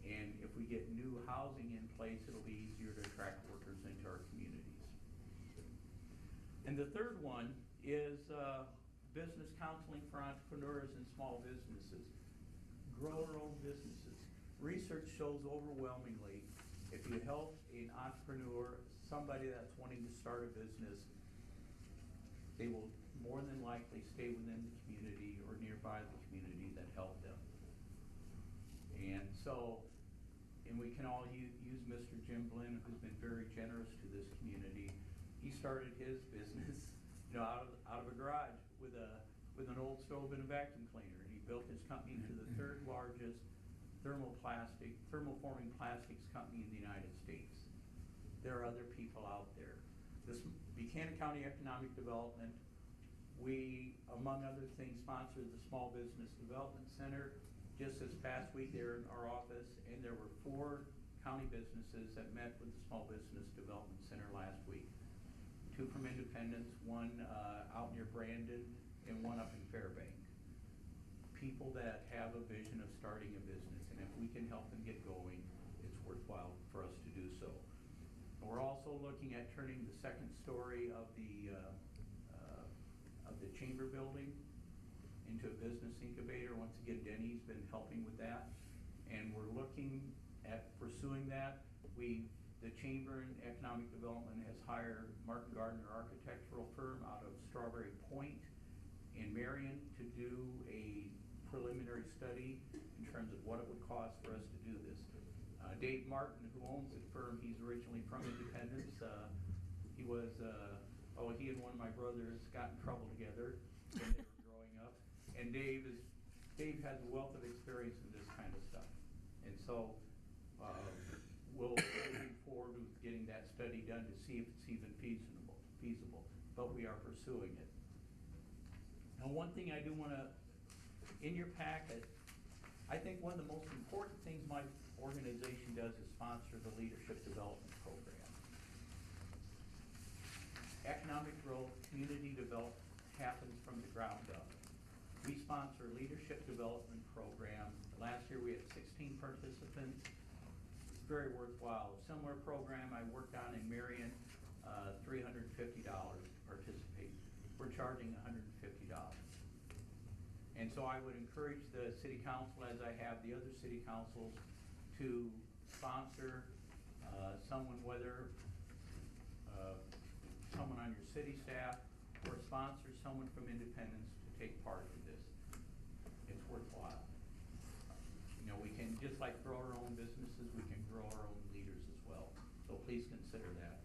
And if we get new housing in place, it'll be easier to attract workers into our communities. And the third one is business counseling for entrepreneurs and small businesses. Grow our own businesses. Research shows overwhelmingly, if you help an entrepreneur, somebody that's wanting to start a business, they will more than likely stay within the community or nearby the community that helped them. And so, and we can all use Mr. Jim Blinn, who's been very generous to this community. He started his business, out of a garage with an old stove and a vacuum cleaner. And he built his company to the third largest thermoforming plastics company in the United States. There are other people out there. This Buchanan County Economic Development, we, among other things, sponsored the Small Business Development Center. Just this past week, they were in our office, and there were 4 county businesses that met with the Small Business Development Center last week. 2 from Independence, 1 out near Brandon, and 1 up in Fairbank. People that have a vision of starting a business, and if we can help them get going, it's worthwhile for us to do so. And we're also looking at turning the 2nd story of the chamber building into a business incubator. Once again, Denny's been helping with that, and we're looking at pursuing that. The Chamber and Economic Development has hired Martin Gardner architectural firm out of Strawberry Point in Marion to do a preliminary study in terms of what it would cost for us to do this. Dave Martin, who owns the firm, he's originally from Independence. He and one of my brothers got in trouble together when they were growing up. And Dave has a wealth of experience in this kind of stuff. And so we'll move forward with getting that study done to see if it's even feasible. But we are pursuing it. Now, one thing I do want to, in your packet, I think one of the most important things my organization does is sponsor the Leadership Development Program. Economic growth, community development happens from the ground up. We sponsor a leadership development program. Last year we had 16 participants. It's very worthwhile. A similar program I worked on in Marion, $350 to participate. We're charging $150. And so I would encourage the city council, as I have the other city councils, to sponsor someone, whether someone on your city staff or sponsor someone from Independence to take part in this. It's worthwhile. We can, just like grow our own businesses, we can grow our own leaders as well. So please consider that.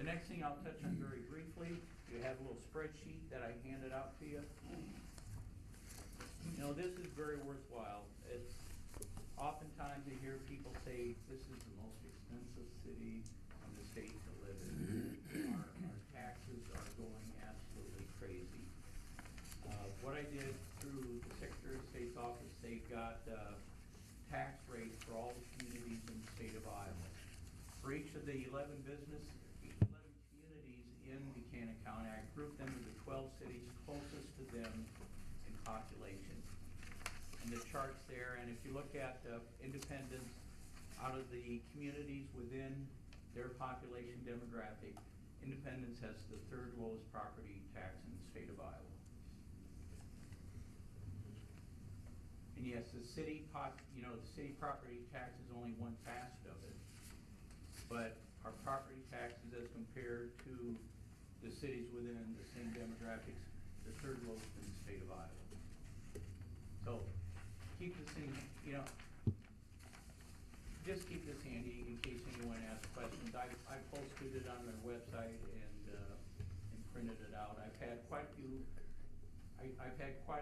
The next thing I'll touch on very briefly, you have a little spreadsheet that I handed out to you. This is very worthwhile. It's oftentimes you hear people say, this is the most expensive city in the state to live in. Our taxes are going absolutely crazy. What I did through the Secretary of State's office, they've got tax rates for all the communities in the state of Iowa. For each of the 11 communities in Buchanan County, I grouped them into 12 cities closest to them in population. And the chart's there, and if you look at Independence, out of the communities within their population demographic, Independence has the 3rd lowest property tax in the state of Iowa. And yes, the city property tax is only 1 facet of it, but our property taxes as compared to the cities within the same demographics, the 3rd lowest in the state of Iowa. So keep this in, just keep this handy in case anyone asks questions. I posted it on their website and printed it out. I've had quite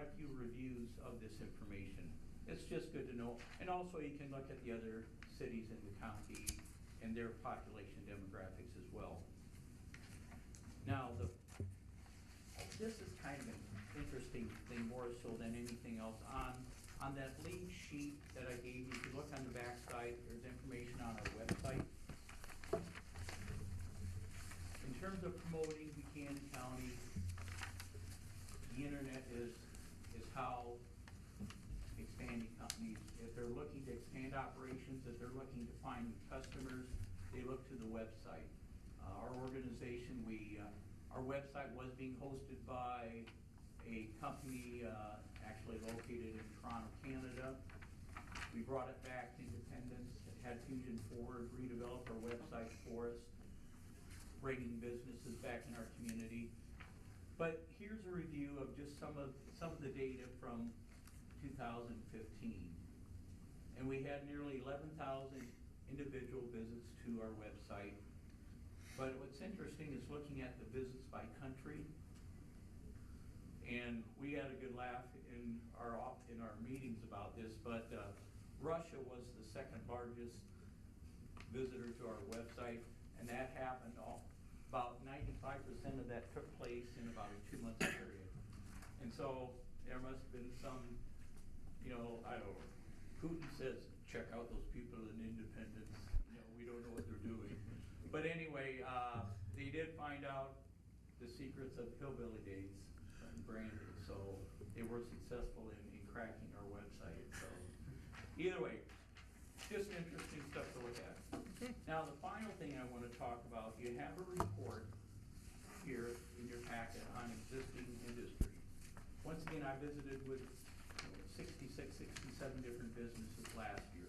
a few reviews of this information. It's just good to know. And also you can look at the other cities in the county and their population demographics as well. Now, this is kind of an interesting thing, more so than anything else. On that lead sheet that I gave you, if you look on the back side, there's information on our website. In terms of promoting Buchanan County, the internet is how expanding companies, if they're looking to expand operations, if they're looking to find new customers, they look to the website. Our organization, our website was being hosted by a a company actually located in Toronto, Canada. We brought it back to Independence, had Fusion Ford redevelop our website for us, bringing businesses back in our community. But here's a review of just some of the data from 2015. And we had nearly 11,000 individual visits to our website. But what's interesting is looking at the visits by country. And we had a good laugh in our meetings about this, but Russia was the second largest visitor to our website, and that happened about 95% of that took place in about a 2-month period. And so there must have been some, I don't know, Putin says, check out those people in Independence, we don't know what they're doing. But anyway, they did find out the secrets of hillbilly days from Brandon, so they were successful in cracking our website. So either way, just interesting stuff to look at. Okay. Now, the final thing I want to talk about, you have a report here in your packet on existing industry. Once again, I visited with 66, 67 different businesses last year.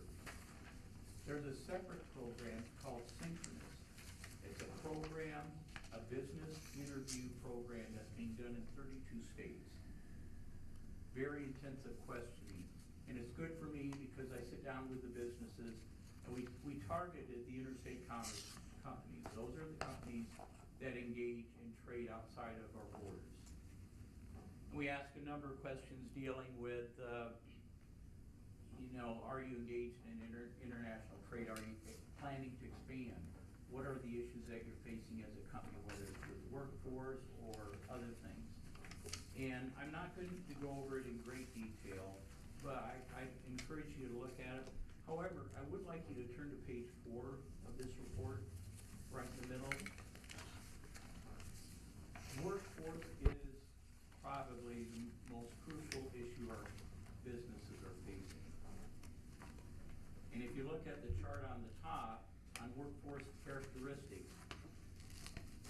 There's a separate program called Synchronous. It's a program, a business interview program that's being done in 32 states. Very intensive questioning. And it's good for me because I sit down with the businesses and we targeted the interstate commerce companies. Those are the companies that engage in trade outside of our borders. And we ask a number of questions dealing with, are you engaged in international trade? Are you planning to expand? What are the issues that you're facing as a company, whether it's with workforce or other things? And I'm not going to go over it in great detail, but I encourage you to look at it. However, I would like you to turn to page 4 of this report, right in the middle. Workforce is probably the most crucial issue our businesses are facing. And if you look at the chart on the top, on workforce characteristics,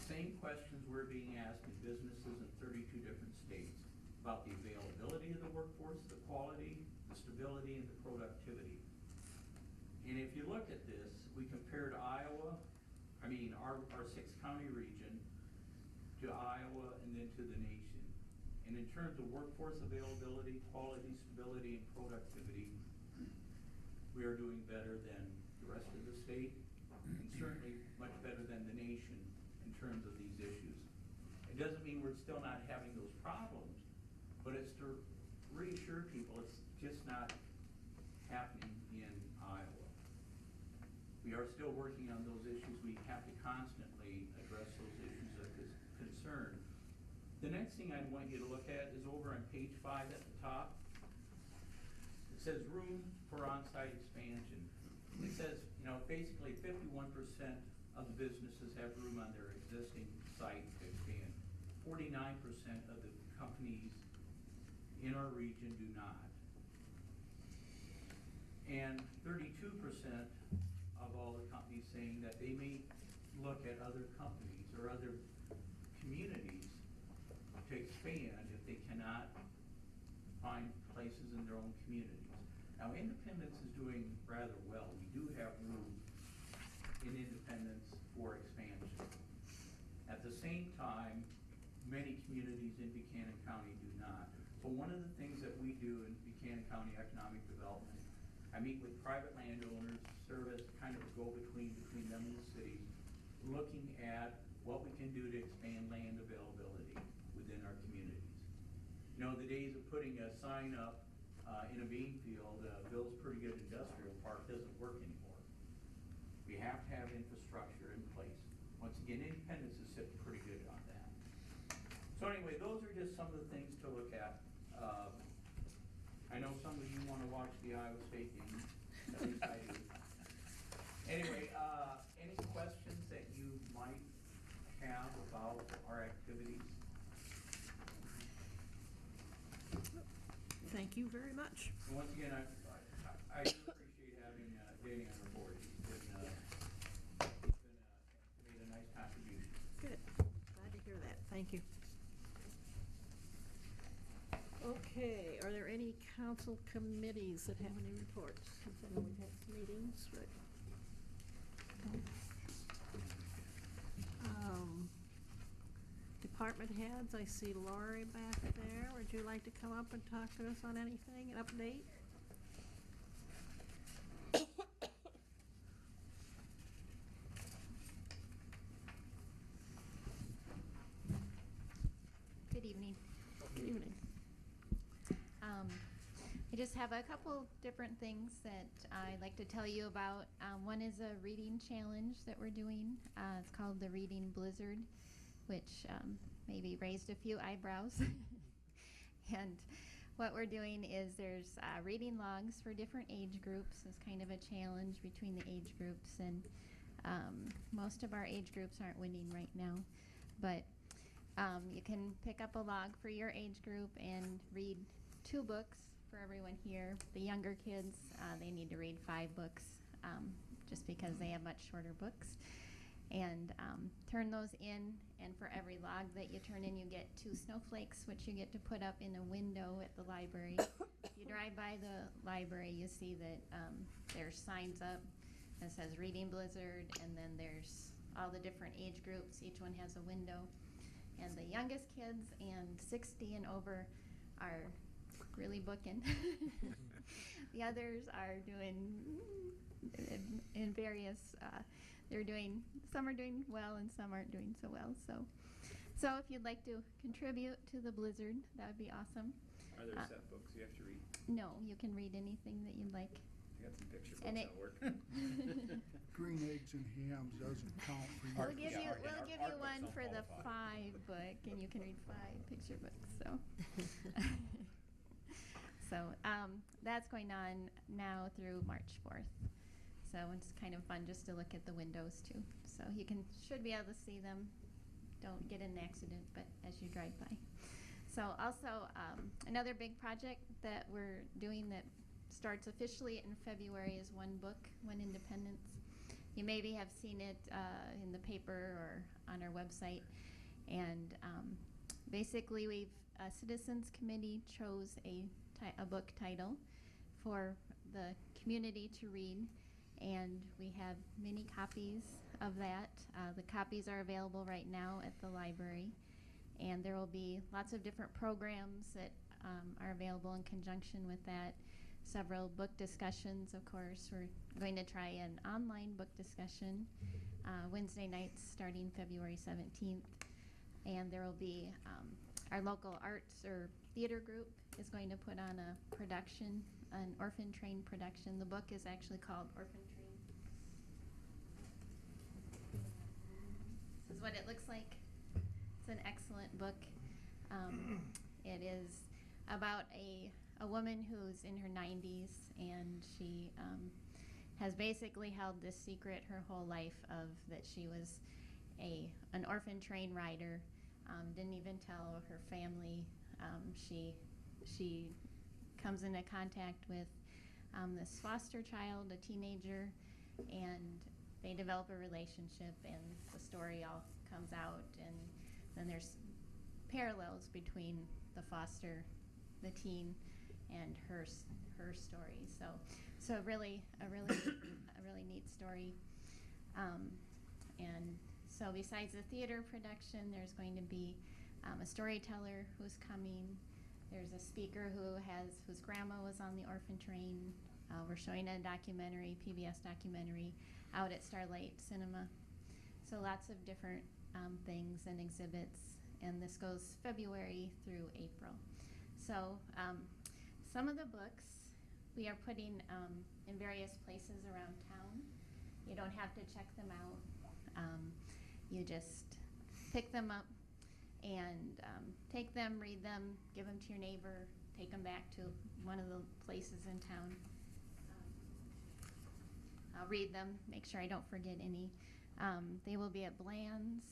same questions were being asked in businesses in 32 different states about the availability of the workforce, the quality, the stability, and the productivity. And if you look at this, we compared Iowa, our 6-county region, to Iowa and then to the nation. And in terms of workforce availability, quality, stability, and productivity, we are doing better than the rest of the state, and certainly much better than the nation in terms of these issues. It doesn't mean we're still not having those problems, but it's to reassure people it's just not happening in Iowa. We are still working on those issues. We have to constantly address those issues of concern. The next thing I want you to look at is over on page 5 at the top. It says room for on-site expansion. It says, basically 51% of the businesses have room on their existing site to expand. 49% of the companies in our region do not. And 32% of all the companies saying that they may look at other companies or other communities to expand if they cannot find places in their own communities. Now, Independence is doing rather well. We do have room in Independence for expansion. At the same time, many communities in Buchanan County do not. But one of the things that we do in Buchanan County Economic Development, I meet with private landowners, serve as kind of a go-between between them and the city, looking at what we can do to expand land availability within our communities. The days of putting a sign up in a bean field, Bill's Pretty Good Industrial Park, doesn't work anymore. We have to have infrastructure in place. Once again, Independence is sitting pretty good on that. So anyway, those are just some of the things to look at. I know some of you want to watch the Iowa State game. At least I do. Anyway, any questions that you might have about our activities? Thank you very much. And once again, I do appreciate having Danny on our board. He's made a nice contribution. Good. Glad to hear that. Thank you. Okay, are there any council committees that have any reports? Since I know we've had some meetings, but. Department heads, I see Lori back there. Would you like to come up and talk to us on anything, an update? Good evening. Good evening. I just have a couple different things that I'd like to tell you about. One is a reading challenge that we're doing. It's called the Reading Blizzard, which maybe raised a few eyebrows. And what we're doing is there's reading logs for different age groups. It's kind of a challenge between the age groups, and most of our age groups aren't winning right now. But you can pick up a log for your age group and read 2 books for everyone here. The younger kids, they need to read 5 books just because they have much shorter books. And turn those in, and for every log that you turn in, you get 2 snowflakes, which you get to put up in a window at the library. If you drive by the library, you see that there's signs up that says Reading Blizzard, and then there's all the different age groups. Each one has a window. And the youngest kids and 60 and over are really booking. The others are doing in various, some are doing well and some aren't doing so well. So if you'd like to contribute to the Blizzard, that would be awesome. Are there set books you have to read? No, you can read anything that you'd like. I got some picture books And at work. Green eggs and hams doesn't count for you. We'll give you one for the 5 book, and you can read 5 picture books. So that's going on now through March 4th. So it's kind of fun just to look at the windows too. So you should be able to see them. Don't get in an accident, but as you drive by. So also another big project that we're doing that starts officially in February is One Book, One Independence. You maybe have seen it in the paper or on our website. And basically a citizens committee chose a book title for the community to read. And we have many copies of that. The copies are available right now at the library. And there will be lots of different programs that are available in conjunction with that. Several book discussions, of course. We're going to try an online book discussion Wednesday nights starting February 17th. And there will be our local arts or theater group is going to put on a production, an Orphan Train production. The book is actually called Orphan Train. This is what it looks like. It's an excellent book. It is about a woman who's in her 90s, and she has basically held this secret her whole life of that she was an orphan train rider. Didn't even tell her family. She comes into contact with this foster child, a teenager, and they develop a relationship, and the story all comes out, and then there's parallels between the foster, the teen, and her story. So really a really neat story. And so besides the theater production, there's going to be a storyteller who's coming. There's a speaker whose grandma was on the orphan train. We're showing a documentary, PBS documentary, out at Starlight Cinema. So lots of different things and exhibits, and this goes February through April. So some of the books we are putting in various places around town. You don't have to check them out. You just pick them up and take them, read them, give them to your neighbor, take them back to one of the places in town. I'll read them, make sure I don't forget any. They will be at Bland's,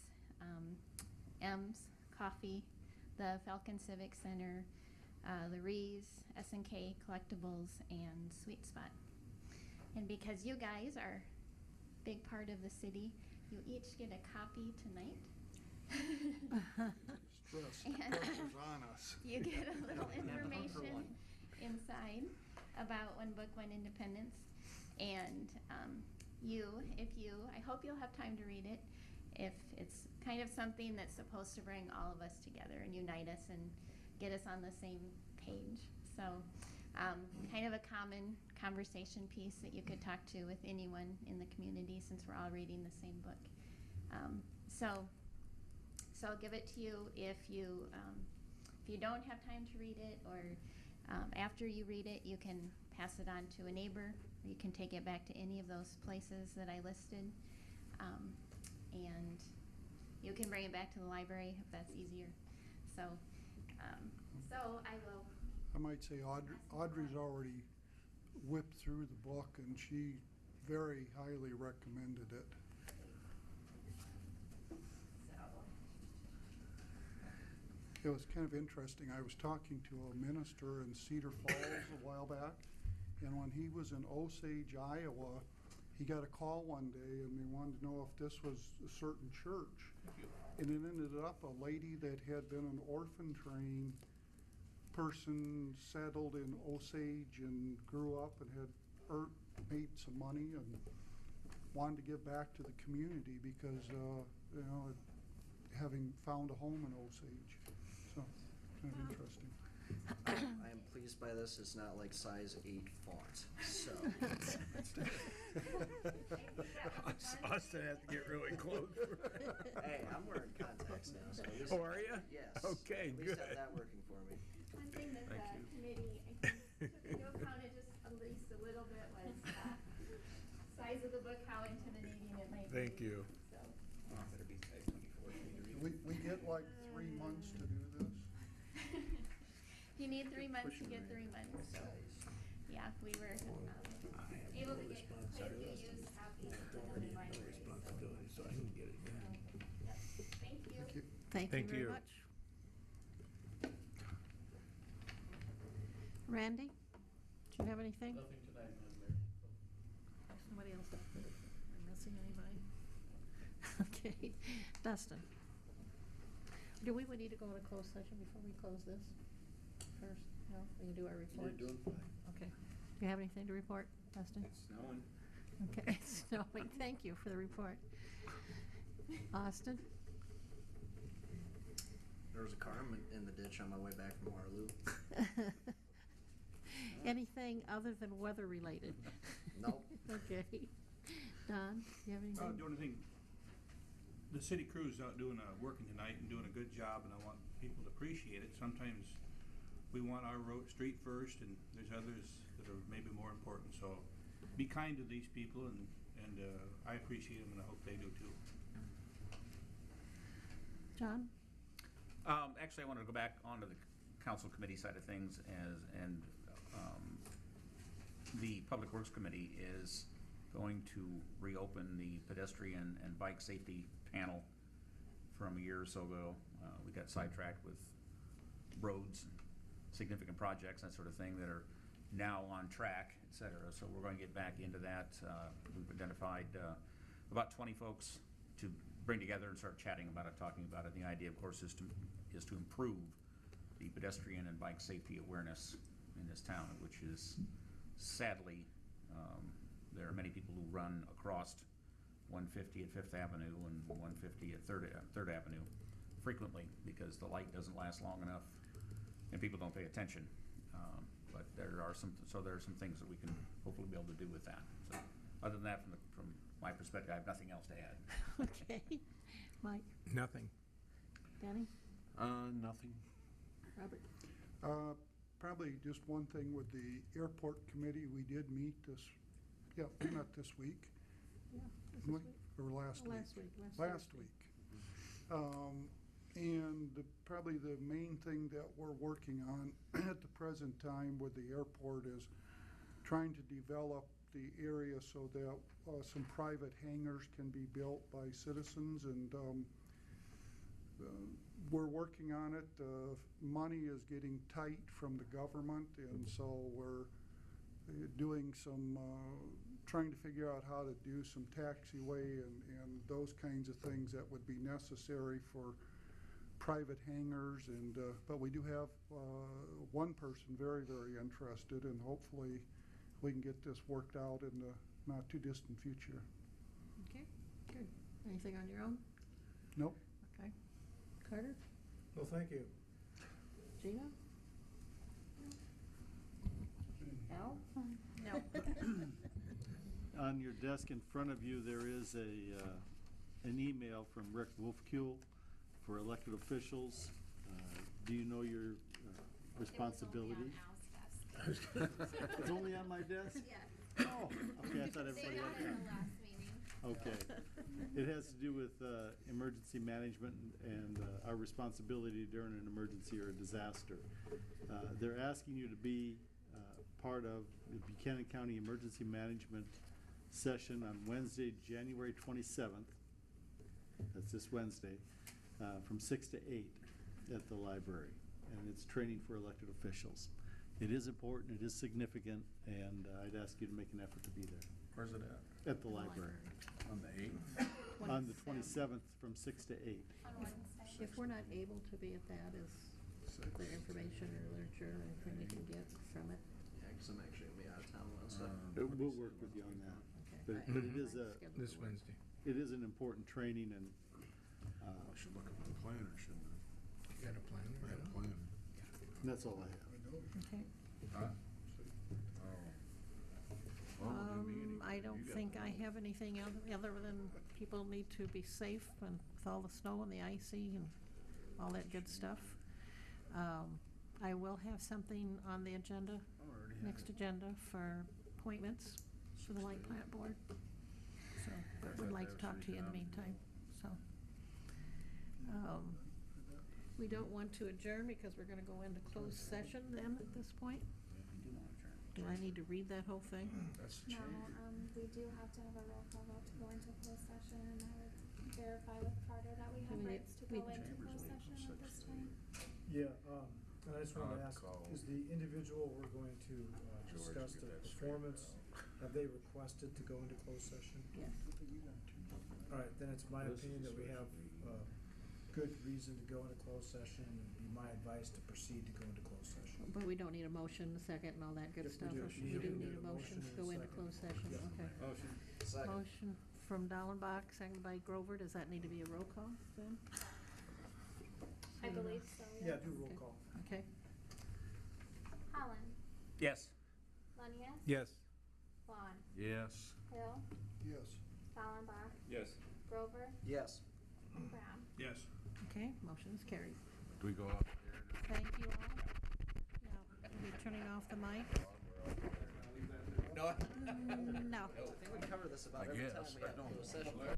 M's Coffee, the Falcon Civic Center, the Rees, S&K Collectibles, and Sweet Spot. And because you guys are a big part of the city, you each get a copy tonight. Pressure's on us. You get a little information inside about One Book, One Independence. And I hope you'll have time to read it. If it's kind of something that's supposed to bring all of us together and unite us and get us on the same page. So kind of a common conversation piece that you could talk to with anyone in the community, since we're all reading the same book. So I'll give it to you if you don't have time to read it, or after you read it, you can pass it on to a neighbor, or you can take it back to any of those places that I listed. And you can bring it back to the library if that's easier. So I will. I might say Audrey's already whipped through the book, and she very highly recommended it. It was kind of interesting. I was talking to a minister in Cedar Falls a while back, and when he was in Osage, Iowa, he got a call one day, and they wanted to know if this was a certain church. And it ended up a lady that had been an orphan train person, settled in Osage and grew up and had made some money and wanted to give back to the community because, having found a home in Osage. So, kind of interesting. I am pleased by this. It's not like size 8 font, so. Austin has to get really close. Hey, I'm wearing contacts now, so at least. Oh, are you? Yes. Okay, At least good. have that working for me. One thing that the committee, I think, took into account it just at least a little bit was size of the book, how intimidating it might be. Thank you. So, Better be size 24 for me to read. We get like 3 months to do this. you need 3 months to get 3 months. So, yeah, we were able to get quite a few used copies from the library. So I can get it done. Thank you. Thank you. Thank you Thank very you. much. Randy, do you have anything? Nothing tonight, Madam Mayor. Somebody else? Am I missing anybody? Okay, Dustin. Do we need to go into closed session before we close this first? No, we can do our reports? You're doing fine. Okay. Do you have anything to report, Dustin? It's snowing. Okay, it's snowing. Thank you for the report. Austin? There was a car in the ditch on my way back from Waterloo. Anything other than weather related? Nope. Okay. Don, do you have anything? The only thing, the city crew's out working tonight and doing a good job, and I want people to appreciate it. Sometimes we want our street first, and there's others that are maybe more important. So be kind to these people, and I appreciate them, and I hope they do too. John? Actually, I wanted to go back onto the council committee side of things, the Public Works Committee is going to reopen the pedestrian and bike safety panel from a year or so ago. We got sidetracked with roads, and significant projects, that sort of thing, that are now on track, et cetera. So we're going to get back into that. We've identified about 20 folks to bring together and start chatting about it, talking about it. The idea, of course, is to improve the pedestrian and bike safety awareness in this town, which is sadly, there are many people who run across 150 at 5th Avenue and 150 at 3rd Avenue frequently because the light doesn't last long enough and people don't pay attention. But there are some things that we can hopefully be able to do with that. So, other than that, from my perspective, I have nothing else to add. Okay. Mike? Nothing. Danny? Nothing. Robert? Probably just one thing with the airport committee. We did meet not this week. Yeah. Or last week. Last week. And probably the main thing that we're working on at the present time with the airport is trying to develop the area so that some private hangars can be built by citizens, and we're working on it. Money is getting tight from the government, and so we're doing some trying to figure out how to do some taxiway and those kinds of things that would be necessary for private hangars, and, but we do have one person very, very interested, and hopefully we can get this worked out in the not-too-distant future. Okay, good. Anything on your own? Nope. Okay. Carter? Well, thank you. Gina? Al? No. On your desk in front of you, there is an email from Rick Wolfkuhl for elected officials. Do you know your responsibility? It's only on my desk? Yes. Oh, okay, I thought everybody else had. Last meeting. Okay. It has to do with emergency management and our responsibility during an emergency or a disaster. They're asking you to be part of the Buchanan County Emergency Management session on Wednesday, January 27th. That's this Wednesday, from 6 to 8 at the library. And it's training for elected officials. It is important, it is significant, and I'd ask you to make an effort to be there. Where's it at? At the library. On the 8th? On the 27th from 6 to 8. On Wednesday. If we're not able to be at that, is there information or literature or anything we can get from it? Yeah, 'cause I'm actually gonna be out of town Wednesday. We'll work with you on that. Okay. But it is a, This Wednesday. it is an important training, and I should look at my planner, shouldn't I? You got a plan? I have a plan. that's all I have. Okay. Huh? Oh. I don't think I have anything other than people need to be safe and with all the snow and the icy and all that good stuff. I will have something on the agenda, next agenda for appointments for the Light Plant Board. So, but would like to talk to you in the meantime, so. We don't want to adjourn because we're gonna go into closed session then at this point. Do I need to read that whole thing? That's No, we do have to have a roll call vote to go into closed session, and I would verify with Carter that we have We- rights to we- go into closed session at this time. Yeah, and I just wanted to I'd ask, call- is the individual we're going to George, discuss get their that straightened performance, have they requested to go into closed session? Yes. All right, then it's my opinion that we have good reason to go into closed session, and it'd be my advice to proceed to go into closed session. But we don't need a motion, a second, and all that good Yes, we stuff. do. We You do do need a motion to go into second. closed session, okay. Second. Motion from Dallenbach, seconded by Grover. Does that need to be a roll call then? I believe so, Yeah, yes. do roll Okay. call. Okay. Holland, Yes. Lunius, Yes. Vaughn, Yes. Hill, Yes. Dallenbach, Yes. Grover, Yes. Brown. Yes. Okay, motion is carried. Do we go out there? Thank you all. Now, are we turning off the mic? No. No. I think we cover this about I every time guess. we have a closed session.